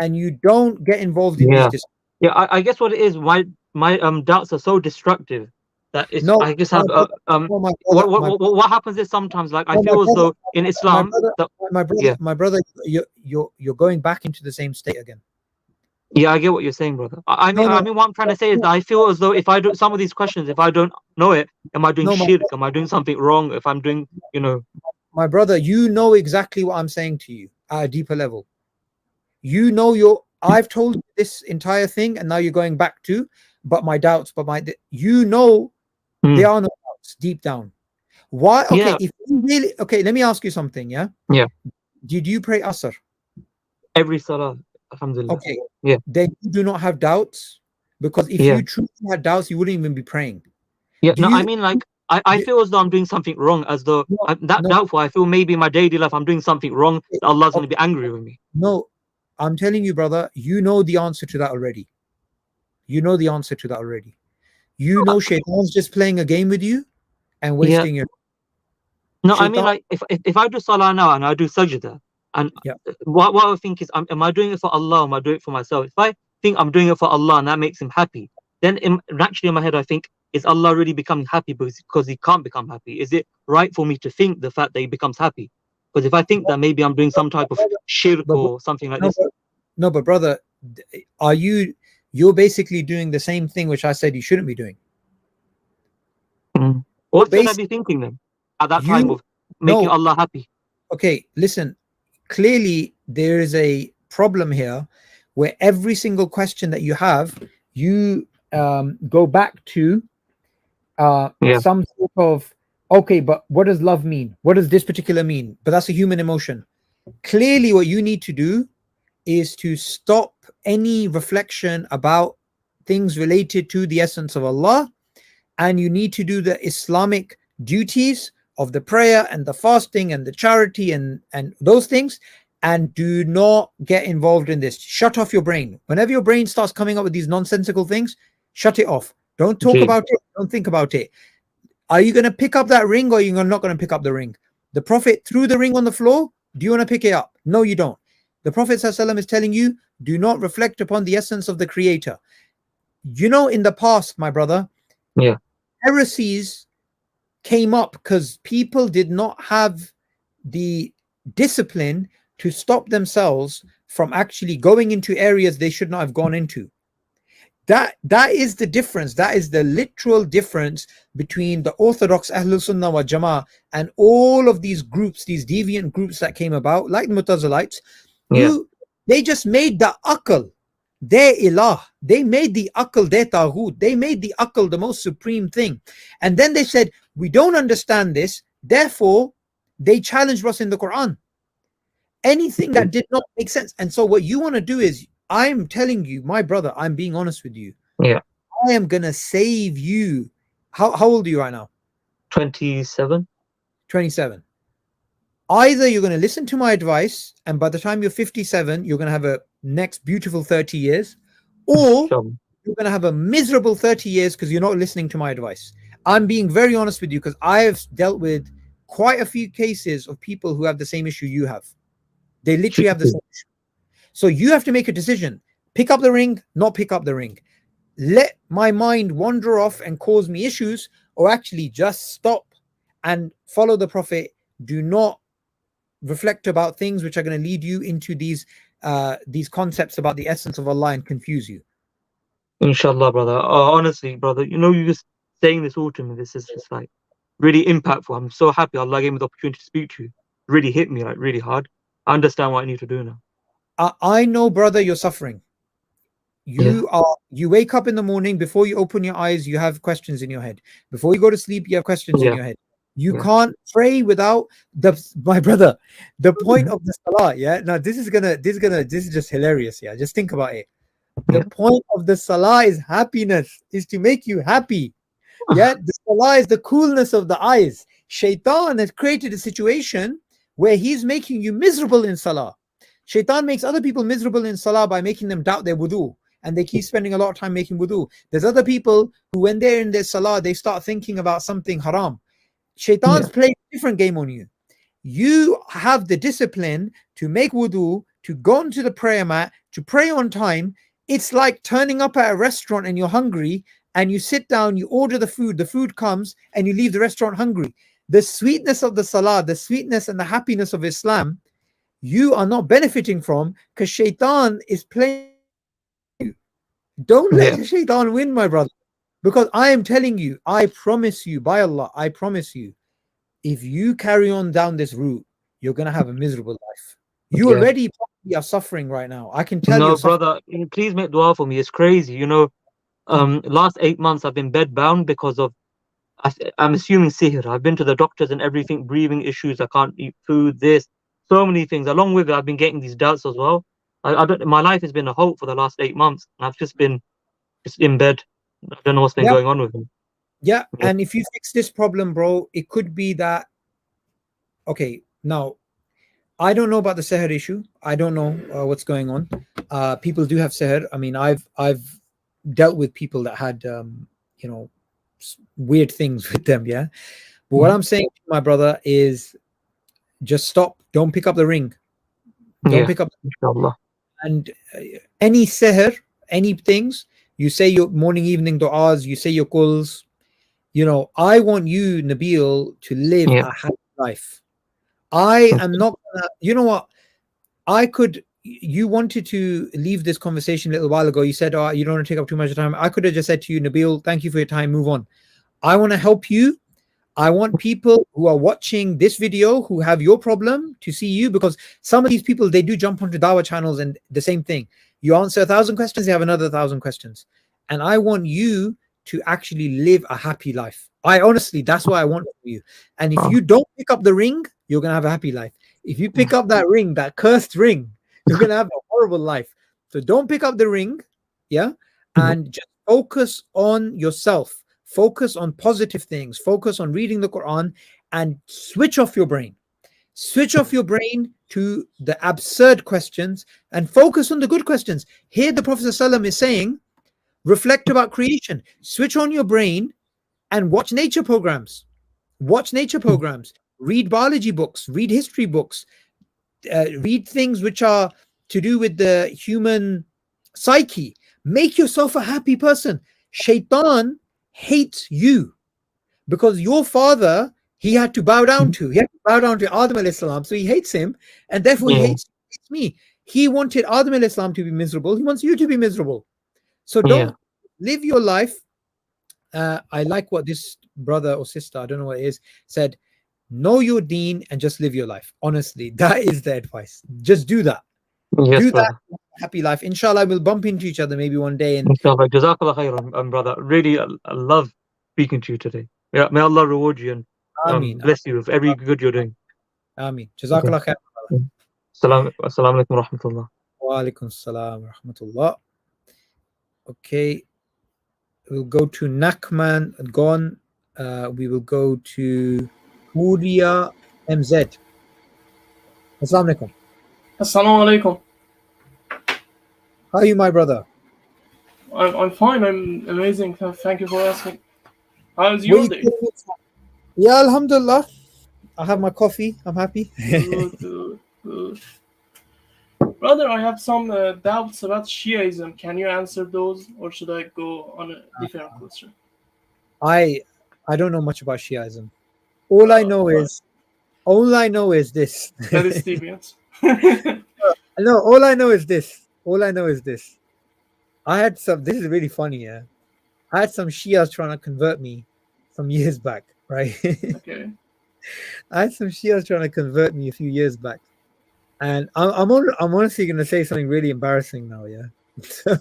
and you don't get involved in this discussion. Yeah, I guess what it is, my doubts are so destructive that it's, No, I just have what happens is sometimes, like, I feel as though in Islam, my brother, you're going back into the same state again. Yeah, I get what you're saying, brother. I mean, what I'm trying to say is that I feel as though if I do some of these questions, if I don't know it, am I doing shirk? Am I doing something wrong? If I'm doing, My brother, you know exactly what I'm saying to you at a deeper level. You know I've told you this entire thing, and now you're going back to, but my doubts, there are no doubts deep down. Why? Okay, Yeah. if you really, okay, let me ask you something. Yeah. Did you pray Asr? Every salah, alhamdulillah. Okay. Yeah. Then you do not have doubts, because if you truly had doubts, you wouldn't even be praying. Yeah. I mean, like, I feel as though I'm doing something wrong, as though I'm doubtful. I feel maybe in my daily life I'm doing something wrong. That Allah's going to be angry with me. No, I'm telling you, brother, you know the answer to that already. You know the answer to that already. You know Shaitan's just playing a game with you and wasting your. No, Shaitan, I mean, like, if I do salah now and I do sajda, and what I think is, am I doing it for Allah? Or am I doing it for myself? If I think I'm doing it for Allah and that makes him happy, then naturally in my head I think, is Allah really becoming happy because he can't become happy? Is it right for me to think the fact that he becomes happy? Because if I think that maybe I'm doing some type of shirk or something like this. No, but brother, you're basically doing the same thing which I said you shouldn't be doing. What should I be thinking then at that time of making Allah happy? Okay, listen, clearly there is a problem here where every single question that you have, you go back to some sort of, okay, but what does love mean? What does this particular mean? But that's a human emotion. Clearly what you need to do is to stop any reflection about things related to the essence of Allah, and you need to do the Islamic duties of the prayer and the fasting and the charity and those things, and do not get involved in this. Shut off your brain. Whenever your brain starts coming up with these nonsensical things, shut it off. Don't talk about it. Don't think about it. Are you going to pick up that ring, or are you not going to pick up the ring? The Prophet threw the ring on the floor. Do you want to pick it up? No, you don't. The Prophet ﷺ is telling you, do not reflect upon the essence of the Creator. You know, in the past, my brother, heresies came up because people did not have the discipline to stop themselves from actually going into areas they should not have gone into. That is the difference. That is the literal difference between the orthodox Ahlul Sunnah wal Jama'ah and all of these groups, these deviant groups that came about, like the Mutazilites. They just made the Aql their ilah. They made the Aql their taghut. They made the Aql the most supreme thing. And then they said, we don't understand this. Therefore, they challenged us in the Quran. Anything that did not make sense. And so what you want to do is, I'm telling you, my brother, I'm being honest with you. I am going to save you. How old are you right now? 27. 27. Either you're going to listen to my advice, and by the time you're 57, you're going to have a next beautiful 30 years, or you're going to have a miserable 30 years because you're not listening to my advice. I'm being very honest with you because I have dealt with quite a few cases of people who have the same issue you have. They literally have the same issue. So you have to make a decision. pick up the ring, not pick up the ring. Let my mind wander off and cause me issues, or actually just stop and follow the Prophet. Do not reflect about things which are going to lead you into these concepts about the essence of Allah and confuse you. Inshallah, brother. Honestly, brother, you just saying this all to me, this is just like really impactful. I'm so happy Allah gave me the opportunity to speak to you. Really hit me like really hard. I understand what I need to do now. I know, brother, you're suffering. You wake up in the morning, before you open your eyes, you have questions in your head. Before you go to sleep, you have questions in your head. You can't pray without my brother. The point of the salah, now this is just hilarious. Just think about it. The point of the salah is happiness, is to make you happy. The salah is the coolness of the eyes. Shaitan has created a situation where he's making you miserable in salah. Shaitan makes other people miserable in salah by making them doubt their wudu, and they keep spending a lot of time making wudu. There's other people who, when they're in their salah, they start thinking about something haram. Shaitan's playing a different game on you. You have the discipline to make wudu, to go into the prayer mat, to pray on time. It's like turning up at a restaurant and you're hungry, and you sit down, you order the food comes, and you leave the restaurant hungry. The sweetness of the salah, the sweetness and the happiness of Islam, you are not benefiting from, because Shaitan is playing you. Don't let Shaitan win, my brother. Because I am telling you, I promise you, by Allah, I promise you, if you carry on down this route, you're going to have a miserable life. You already probably are suffering right now. I can tell you. No, brother, please make dua for me. It's crazy. Last 8 months I've been bedbound because of, I'm assuming sihr. I've been to the doctors and everything, breathing issues. I can't eat food, this, so many things. Along with it, I've been getting these doubts as well. My life has been a hope for the last 8 months. And I've just been in bed. I don't know what's been going on with me. And if you fix this problem, bro, it could be that. Okay, now I don't know about the sihr issue. I don't know what's going on. People do have sihr. I mean, I've dealt with people that had weird things with them. But what I'm saying, my brother, is just stop. Don't pick up the ring. Don't pick up. Inshallah. And any sihr, any things. You say your morning, evening du'as, you say your quls. I want you, Nabil, to live a happy life. I am not gonna, you know what? You wanted to leave this conversation a little while ago. You said, oh, you don't want to take up too much time. I could have just said to you, Nabil, thank you for your time, move on. I want to help you. I want people who are watching this video who have your problem to see you, because some of these people, they do jump onto dawah channels and the same thing. You answer 1,000 questions, they have another 1,000 questions. And I want you to actually live a happy life. Honestly, that's what I want for you. And if you don't pick up the ring, you're going to have a happy life. If you pick up that ring, that cursed ring, you're going to have a horrible life. So don't pick up the ring, and just focus on yourself. Focus on positive things. Focus on reading the Quran and switch off your brain. Switch off your brain to the absurd questions and focus on the good questions. Here the Prophet ﷺ is saying, reflect about creation. Switch on your brain and watch nature programs. Read biology books. Read history books. Read things which are to do with the human psyche. Make yourself a happy person. Shaitan hates you because your father, he had to bow down to. He had to bow down to Adam alayhi salam, so he hates him, and therefore he hates me. He wanted Adam alayhi salam to be miserable. He wants you to be miserable. So don't live your life. I like what this brother or sister, I don't know what it is, said. Know your deen and just live your life. Honestly, that is the advice. Just do that. Do that. Happy life. Inshallah, we'll bump into each other maybe one day. And inshallah, Jazakallah khairan, brother. Really, I love speaking to you today. Yeah, may Allah reward you and bless you with every good you're doing. Ameen. Jazakallah khairan. Assalamu alaikum wa rahmatullah. Wa alaikum assalam wa rahmatullah. Okay. We'll go to Nakman, gone. We will go to Huria MZ. Assalamu alaikum. Assalamu alaikum. How are you, my brother? I'm fine. I'm amazing. Thank you for asking. How's your day? Yeah, alhamdulillah. I have my coffee. I'm happy. Good. Brother, I have some doubts about Shiaism. Can you answer those, or should I go on a different question? I don't know much about Shiaism. All I know is this. That is deviant. No, all I know is this. I had some. This is really funny. Yeah, I had some Shias trying to convert me some years back. Right. Okay. I had some Shias trying to convert me a few years back, and I'm honestly going to say something really embarrassing now. Yeah. So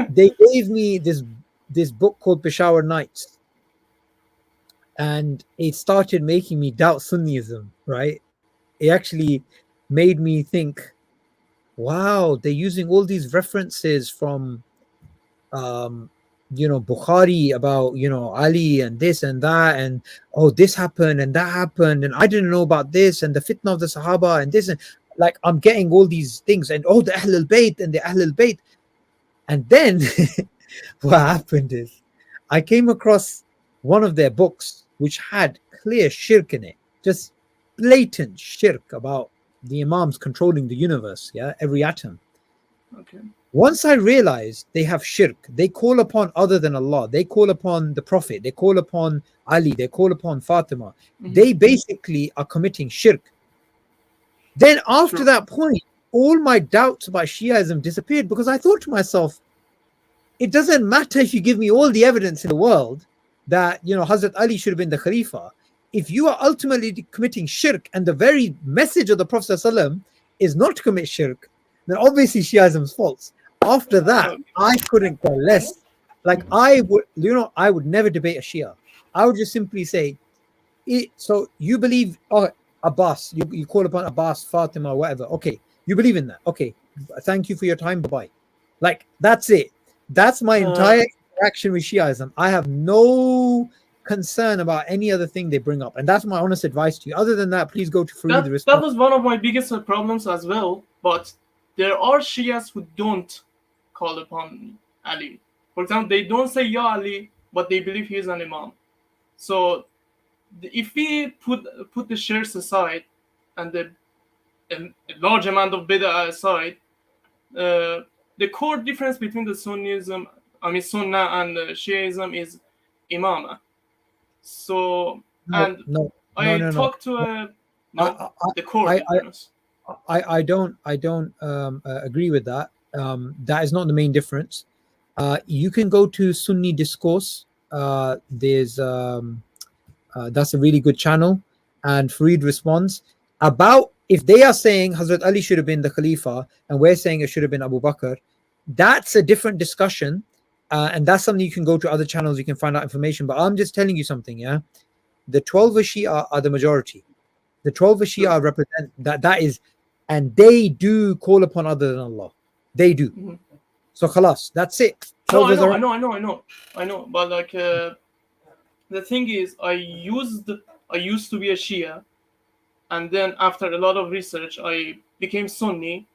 they gave me this book called Peshawar Nights, and it started making me doubt Sunnism. Right. It actually made me think, wow, they're using all these references from Bukhari about Ali and this and that, and oh, this happened and that happened, and I didn't know about this, and the fitna of the Sahaba and this, and like I'm getting all these things, and oh, the Ahlul Bayt and the Ahlul Bayt. And then what happened is I came across one of their books which had clear shirk in it, just blatant shirk about the Imams controlling the universe, every atom. Okay. Once I realized they have shirk, they call upon other than Allah, they call upon the Prophet, they call upon Ali, they call upon Fatima. They basically are committing shirk. Then after that point, all my doubts about Shiaism disappeared, because I thought to myself, it doesn't matter if you give me all the evidence in the world that Hazrat Ali should have been the Khalifa. If you are ultimately committing shirk, and the very message of the Prophet ﷺ is not to commit shirk, then obviously Shiaism's false. After that, I couldn't care less. Like I would never debate a Shia. I would just simply say, so you believe Abbas, you call upon Abbas, Fatima, whatever. Okay, you believe in that. Okay, thank you for your time. Bye-bye. Like, that's it. That's my entire interaction with Shiaism. I have no concern about any other thing they bring up, and that's my honest advice to you. Other than that, please go to Fareed. That was one of my biggest problems as well. But there are Shias who don't call upon Ali. For example, they don't say Ya Ali, but they believe he is an Imam. So if we put the shares aside and a large amount of bid'ah aside, the core difference between the Sunnah and Shiaism is Imamah. So, I talked to the core difference. I don't agree with that. That is not the main difference. You can go to Sunni Discourse. There's that's a really good channel, and Fareed responds about, if they are saying Hazrat Ali should have been the Khalifa and we're saying it should have been Abu Bakr, that's a different discussion, and that's something you can go to other channels, you can find out information. But I'm just telling you something, the 12 Shia are the majority. The 12 Shia represent that is, and they do call upon other than Allah. They do. So khalas, that's it. No, I know. But like the thing is, I used to be a Shia, and then after a lot of research, I became Sunni.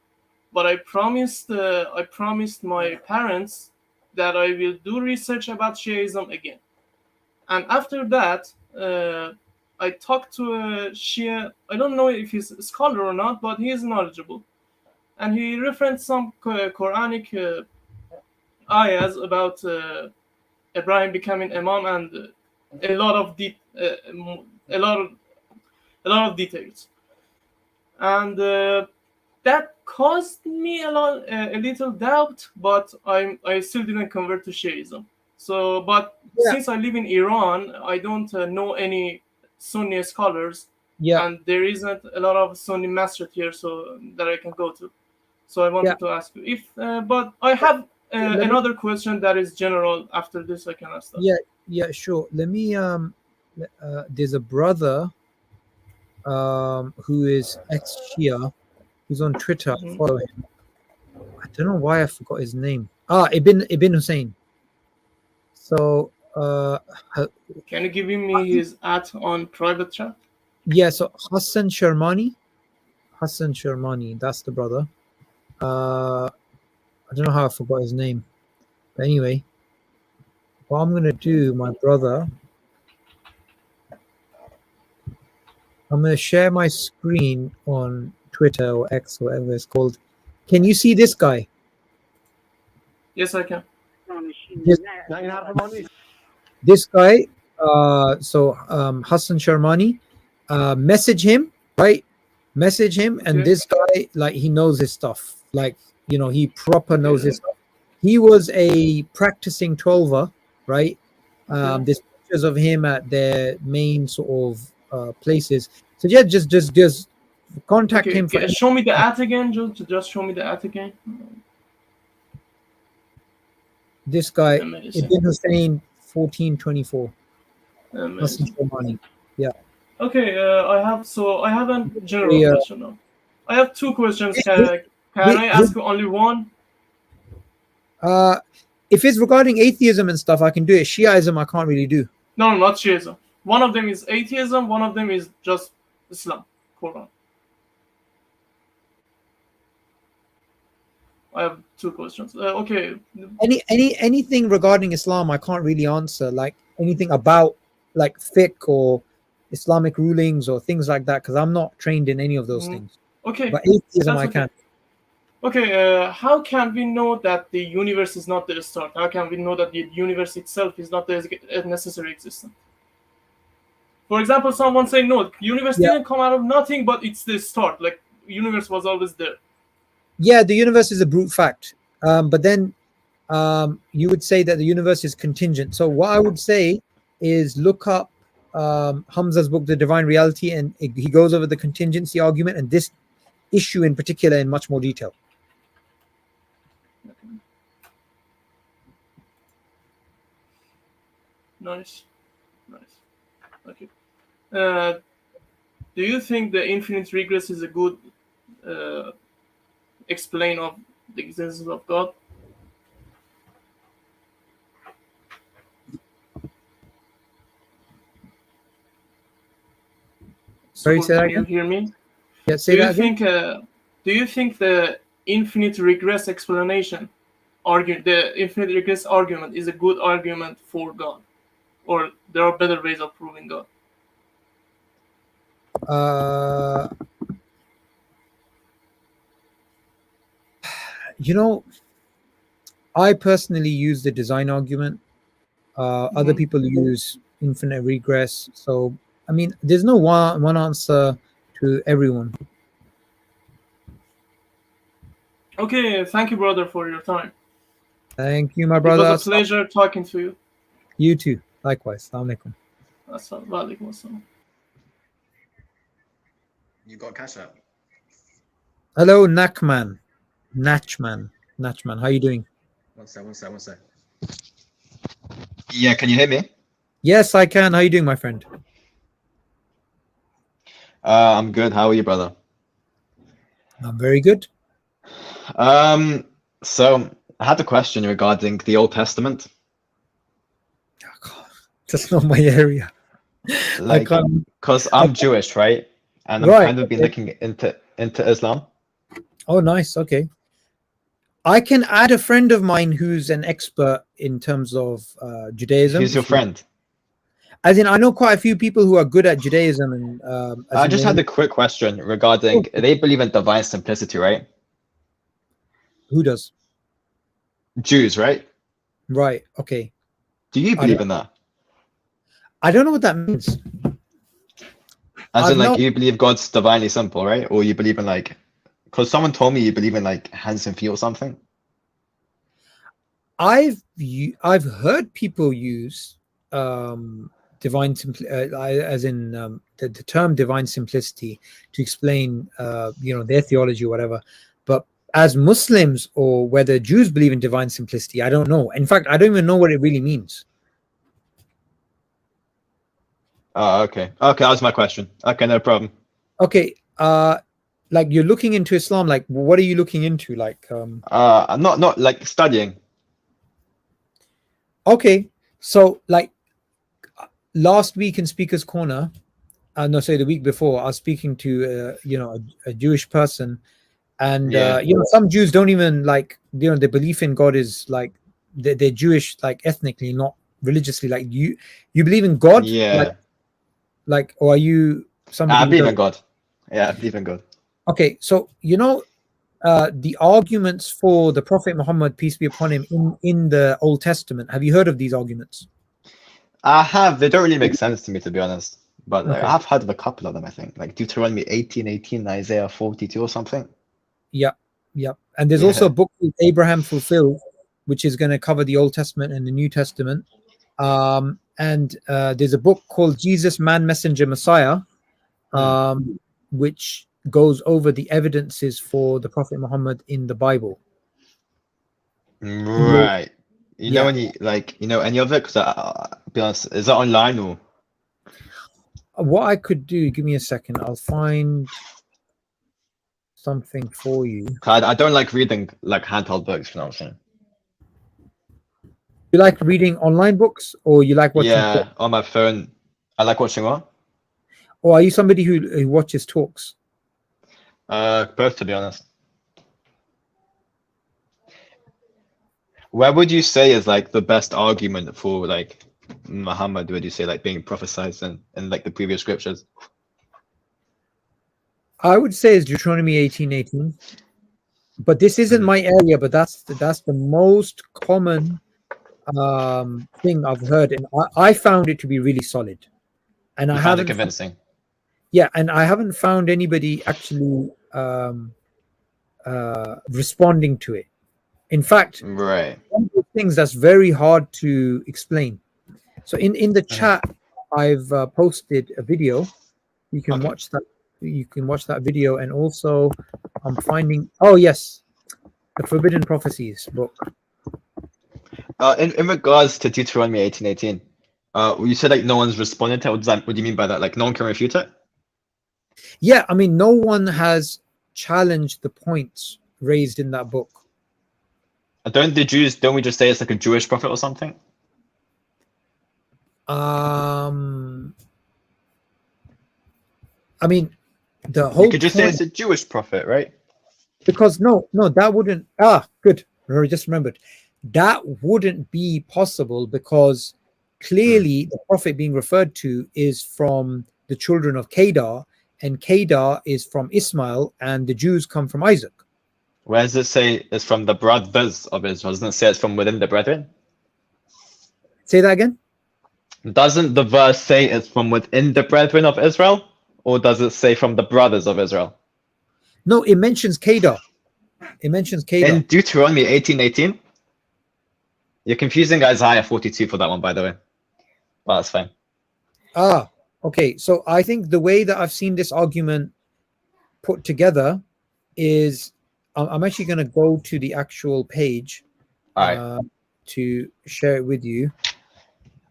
But I promised my parents that I will do research about Shiaism again. And after that, I talked to a Shia. I don't know if he's a scholar or not, but he is knowledgeable. And he referenced some Quranic ayahs about Ibrahim becoming Imam, and a lot of details. And that caused me a little doubt, but I still didn't convert to Shiaism. So, but since I live in Iran, I don't know any Sunni scholars, and there isn't a lot of Sunni masjid here, so that I can go to. So I wanted to ask you if, but I have another question that is general. After this, I can ask that. Yeah, sure. Let me. There's a brother who is ex-Shia. He's on Twitter. Follow him. I don't know why I forgot his name. Ibn Hussein. So can you give me his @ on private chat? Yeah, so Hassan Sharmani, that's the brother. I don't know how I forgot his name, but anyway, what I'm gonna do, my brother, I'm gonna share my screen on Twitter or X, whatever it's called. Can you see this guy? Yes, I can. This guy, Hassan Sharmani, message him, right? Message him, and Okay. this guy, like, he knows his stuff. Like, you know, he proper knows Okay. his stuff. He was a practicing 12er, right? Okay. There's pictures of him at their main sort of places. So yeah, just contact Okay, him for show me the at again. Just show me the at again. this guy, Amazing. Ibn Hussein 1424. Hassan Amazing. Sharmani. Okay, I have a general Yeah. question now. I have two questions. Wait, Can I wait. ask you only one? If it's regarding atheism and stuff, I can do it. Shiaism, I can't really do. No, not Shiism. One of them is atheism. One of them is just Islam, Quran. I have two questions. Okay. Anything regarding Islam, I can't really answer. Like anything about like fiqh or Islamic rulings or things like that, because I'm not trained in any of those things. Okay. But atheism, That's I okay. can. Okay. How can we know that the universe is not the start? How can we know that the universe itself is not the necessary existence? For example, someone say no, universe Yeah. didn't come out of nothing, but it's the start. Like universe was always there. Yeah, the universe is a brute fact. But then you would say that the universe is contingent. So what I would say is look up Hamza's book, The Divine Reality, and he goes over the contingency argument and this issue in particular in much more detail. Nice. Okay. Do you think the infinite regress is a good explain of the existence of God? Sorry, say that Can you again? hear me? Yeah, say that again. Do you think the infinite regress explanation the infinite regress argument is a good argument for God, or there are better ways of proving God? You know, I personally use the design argument. Other people use infinite regress. So, I mean, there's no one answer to everyone. Okay, thank you, brother, for your time. Thank you, my It brother. was a pleasure talking to you. You too. Likewise. Assalamu alaikum. Assalamu alaikum. You got Cash App? Hello, Nachman. How you doing? One sec. Yeah, can you hear me? Yes, I can. How you doing, my friend? I'm good. How are you, brother? I'm very good. So I had a question regarding the Old Testament. Oh, God, that's not my area. Like, I can't. because I'm Jewish, right? And I'm Right, kind of been looking into Islam. Oh, nice. Okay. I can add a friend of mine who's an expert in terms of Judaism. Who's your friend? As in, I know quite a few people who are good at Judaism. And I just had a quick question regarding, they believe in divine simplicity, right? Who does? Jews, right? Right. Okay. Do you believe in that? I don't know what that means. As in, like, you believe God's divinely simple, right? Or you believe in, like, because someone told me you believe in, like, hands and feet or something. I've heard people use divine as in the term divine simplicity to explain their theology or whatever. But as Muslims, or whether Jews believe in divine simplicity, I don't know. In fact, I don't even know what it really means. Oh, okay. Okay, that was my question. Okay, no problem. Okay. Like, you're looking into Islam, like, what are you looking into? Like, I'm not like studying. Okay, so like last week in Speaker's Corner, the week before, I was speaking to a Jewish person, and some Jews don't even like, the belief in God is like they're Jewish, like ethnically, not religiously. Like you believe in God, Yeah. like or are you somebody? I believe in God. Yeah, I believe in God. Okay, so the arguments for the Prophet Muhammad, peace be upon him, in the Old Testament. Have you heard of these arguments? I have. They don't really make sense to me, to be honest. But like, Okay. I've heard of a couple of them, I think. Like Deuteronomy 18:18, Isaiah 42 or something. Yeah. And there's Yeah. also a book called Abraham Fulfilled, which is going to cover the Old Testament and the New Testament. And there's a book called Jesus, Man, Messenger, Messiah, which goes over the evidences for the Prophet Muhammad in the Bible. Right. You know Yeah. any any of it? Because be honest, is that online or? What I could do, give me a second, I'll find something for you. 'Cause I don't like reading like handheld books. You know what I'm saying? You like reading online books, or you like watching Yeah, talks? on my phone. I like watching what? Or are you somebody who watches talks? Both, to be honest. Where would you say is like the best argument for like Muhammad? Would you say like being prophesied in like the previous scriptures? I would say it's Deuteronomy 18:18. But this isn't my area, but that's the most common thing I've heard, and I found it to be really solid. And You I found it haven't convincing. yeah, and I haven't found anybody actually responding to it. In fact, Right. one of the things that's very hard to explain. So in the chat, I've posted a video. You can Okay. watch that. You can watch that video, and also I'm finding. Oh yes, the Forbidden Prophecies book. In regards to Deuteronomy 18:18, you said like no one's responded to it. What do you mean by that? Like no one can refute it? Yeah, I mean, no one has challenged the points raised in that book. Don't we just say it's like a Jewish prophet or something? I mean, the whole You could just say point, it's a Jewish prophet, right? because no, that wouldn't. Good. I just remembered. That wouldn't be possible because clearly the prophet being referred to is from the children of Kedar, and Kedar is from Ismail, and the Jews come from Isaac. Where does it say it's from the brothers of Israel? Doesn't it say it's from within the brethren? Say that again. Doesn't the verse say it's from within the brethren of Israel? Or does it say from the brothers of Israel? No, it mentions Kedar. It mentions Kedar. In Deuteronomy 18:18? You're confusing Isaiah 42 for that one, by the way. Well, that's fine. Okay. So I think the way that I've seen this argument put together is I'm actually going to go to the actual page to share it with you.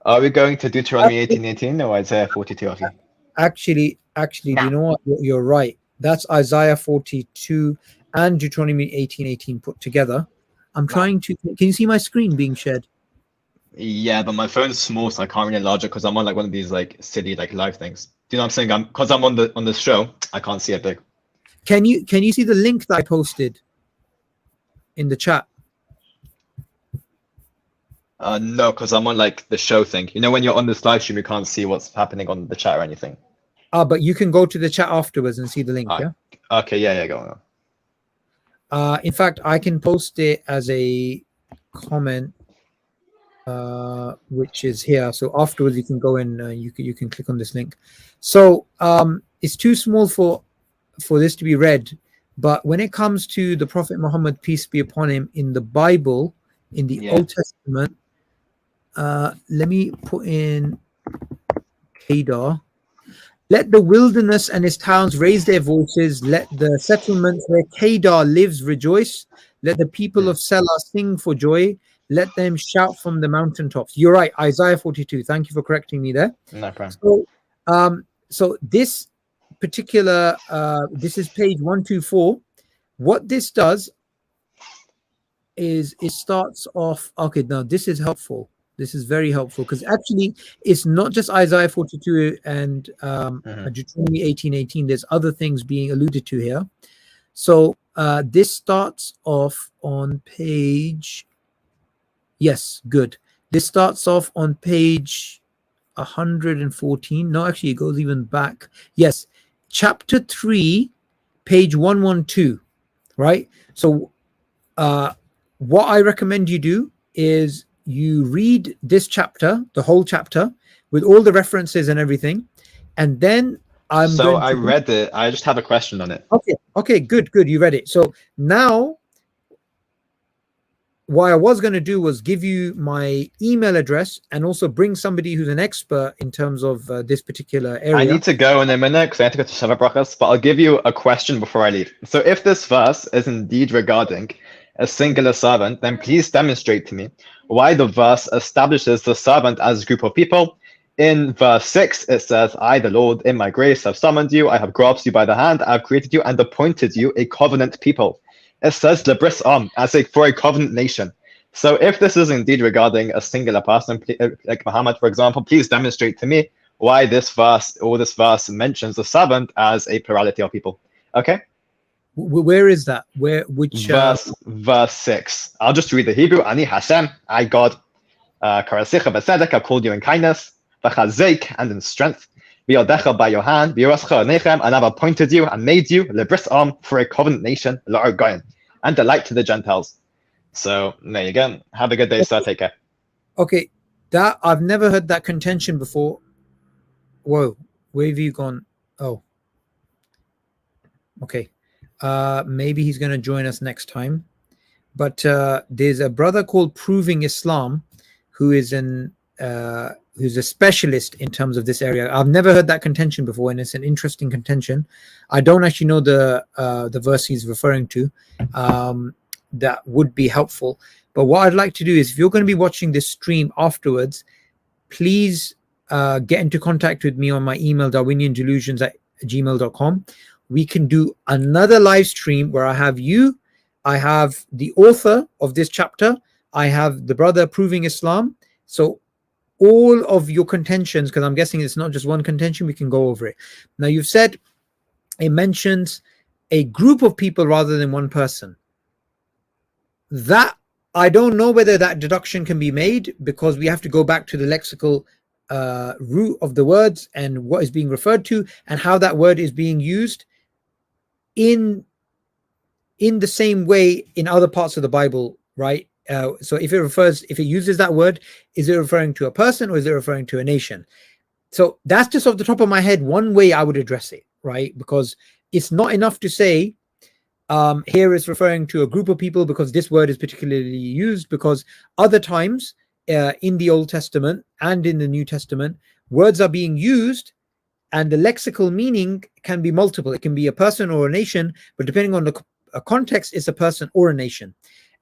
Are we going to Deuteronomy 18:18 or Isaiah 42? Okay. Actually, do you know what? You're right. That's Isaiah 42 and Deuteronomy 18:18 put together. I'm trying to. Can you see my screen being shared? Yeah, but my phone's small, so I can't really enlarge it because I'm on like one of these like silly like live things. Do you know what I'm saying? Because I'm on the show, I can't see it big. Can you see the link that I posted in the chat? No, because I'm on like the show thing. You know, when you're on this live stream, you can't see what's happening on the chat or anything. But you can go to the chat afterwards and see the link. Yeah. Okay. Yeah. Go on. In fact, I can post it as a comment, which is here. So afterwards, you can go in. You can click on this link. So it's too small for this to be read. But when it comes to the Prophet Muhammad, peace be upon him, in the Bible, in the Old Testament, let me put in Kedar. Let the wilderness and its towns raise their voices. Let the settlements where Kedar lives rejoice. Let the people of Selah sing for joy. Let them shout from the mountaintops. You're right, Isaiah 42. Thank you for correcting me there. No problem. So this particular, this is page 124. What this does is it starts off. Okay, now this is helpful. This is very helpful because actually it's not just Isaiah 42 and Deuteronomy 18:18. There's other things being alluded to here. So this starts off on page. Yes, good. This starts off on page 114. No, actually, it goes even back. Yes, chapter 3, page 112, right? So what I recommend you do is you read this chapter, the whole chapter, with all the references and everything, and then So I read it. I just have a question on it. Okay, good. You read it. So now what I was going to do was give you my email address and also bring somebody who's an expert in terms of this particular area. I need to go in a minute because I have to go to Shabbat Brachas, but I'll give you a question before I leave. So if this verse is indeed regarding a singular servant, then please demonstrate to me why the verse establishes the servant as a group of people. In verse 6, it says, I, the Lord, in my grace have summoned you, I have grasped you by the hand, I have created you and appointed you a covenant people. It says Lebris Am, as for a covenant nation. So if this is indeed regarding a singular person, like Muhammad, for example, please demonstrate to me why this verse mentions the servant as a plurality of people. Okay? Where is that? Which verse 6? I'll just read the Hebrew. Ani Hashem, I God, Karasicha Besedek, I've called you in kindness, V'chazeik, and in strength, V'yodecha by your hand, V'yorascha Nechem, and I've appointed you and made you Lebris Am for a covenant nation, La'ar Goyim, and the light to the Gentiles. So there you go. Have a good day, sir. Take care. Okay, that I've never heard that contention before. Whoa, where have you gone? Oh, okay. Maybe he's going to join us next time. But there's a brother called Proving Islam, who is who's a specialist in terms of this area. I've never heard that contention before, and it's an interesting contention. I don't actually know the verse he's referring to. That would be helpful. But what I'd like to do is, if you're going to be watching this stream afterwards, please get into contact with me on my email, darwiniandelusions@gmail.com. We can do another live stream where I have you, I have the author of this chapter, I have the brother Proving Islam. So all of your contentions, because I'm guessing it's not just one contention, we can go over it. Now, you've said it mentions a group of people rather than one person. That I don't know whether that deduction can be made, because we have to go back to the lexical root of the words and what is being referred to and how that word is being used in the same way in other parts of the Bible, right? So if it uses that word, is it referring to a person or is it referring to a nation? So that's just off the top of my head one way I would address it, right? Because it's not enough to say here is referring to a group of people because this word is particularly used, because other times in the Old Testament and in the New Testament, words are being used and the lexical meaning can be multiple. It can be a person or a nation, but depending on the context, it's a person or a nation.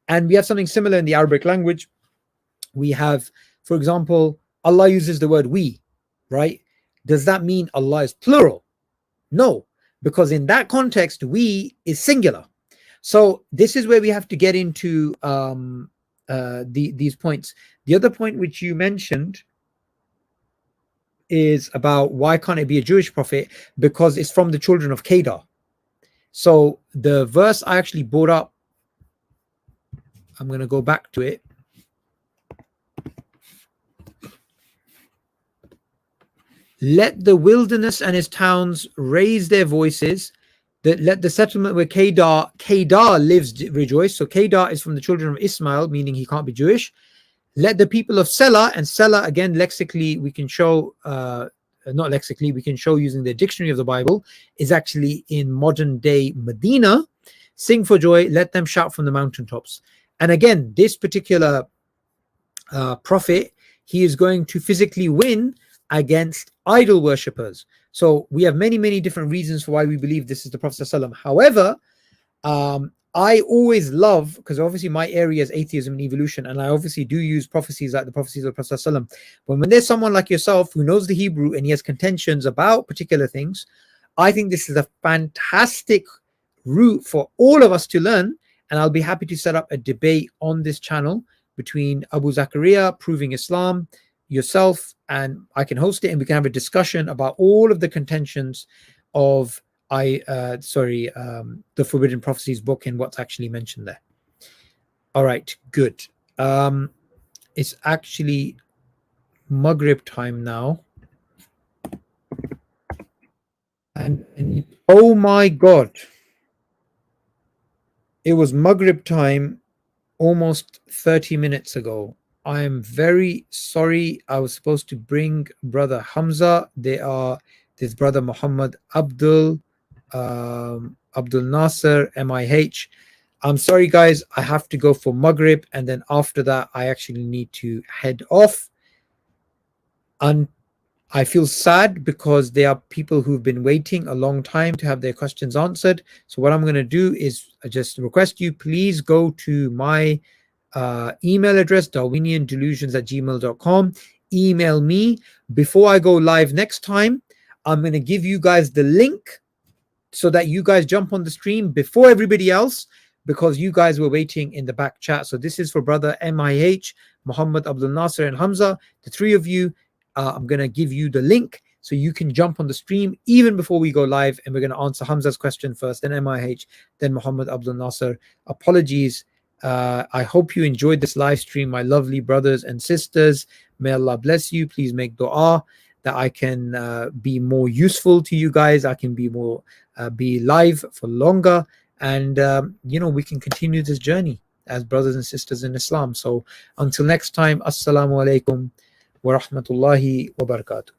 And we have something similar in the Arabic language. We have, for example, Allah uses the word we, right? Does that mean Allah is plural? No, because in that context, we is singular. So this is where we have to get into these points. The other point which you mentioned is about why can't it be a Jewish prophet? Because it's from the children of Kedar. So the verse I actually brought up, I'm going to go back to it. Let the wilderness and its towns raise their voices. Let the settlement where Kedar lives rejoice. So Kedar is from the children of Ismail, meaning he can't be Jewish. Let the people of Selah, and Selah again lexically we can show, not lexically, we can show using the dictionary of the Bible, is actually in modern day Medina. Sing for joy, let them shout from the mountaintops. And again, this particular prophet, he is going to physically win against idol worshippers. So we have many, many different reasons for why we believe this is the Prophet ﷺ. However, I always love, because obviously my area is atheism and evolution, and I obviously do use prophecies like the prophecies of the Prophet ﷺ. But when there's someone like yourself who knows the Hebrew and he has contentions about particular things, I think this is a fantastic route for all of us to learn. And I'll be happy to set up a debate on this channel between Abu Zakaria, Proving Islam, yourself, and I can host it and we can have a discussion about all of the contentions of the Forbidden Prophecies book and what's actually mentioned there. All right, good. It's actually Maghrib time now. And oh my God, It was Maghrib time almost 30 minutes ago. I am very sorry. I was supposed to bring brother Hamza. This brother Muhammad Abdul Nasser MIH. I'm sorry, guys. I have to go for Maghrib, and then after that, I actually need to head off. And I feel sad because there are people who've been waiting a long time to have their questions answered. So what I'm going to do is just request you, please go to my email address, darwiniandelusions@gmail.com. Email me. Before I go live next time, I'm going to give you guys the link so that you guys jump on the stream before everybody else, because you guys were waiting in the back chat. So this is for brother MIH, Muhammad Abdul Nasser, and Hamza, the three of you. I'm going to give you the link so you can jump on the stream even before we go live, and we're going to answer Hamza's question first, then MIH, then Muhammad Abdul Nasser. Apologies. I hope you enjoyed this live stream, my lovely brothers and sisters. May Allah bless you. Please make dua that I can be more useful to you guys. I can be more be live for longer, and we can continue this journey as brothers and sisters in Islam. So until next time, assalamu alaikum wa rahmatullahi wa barakatuh.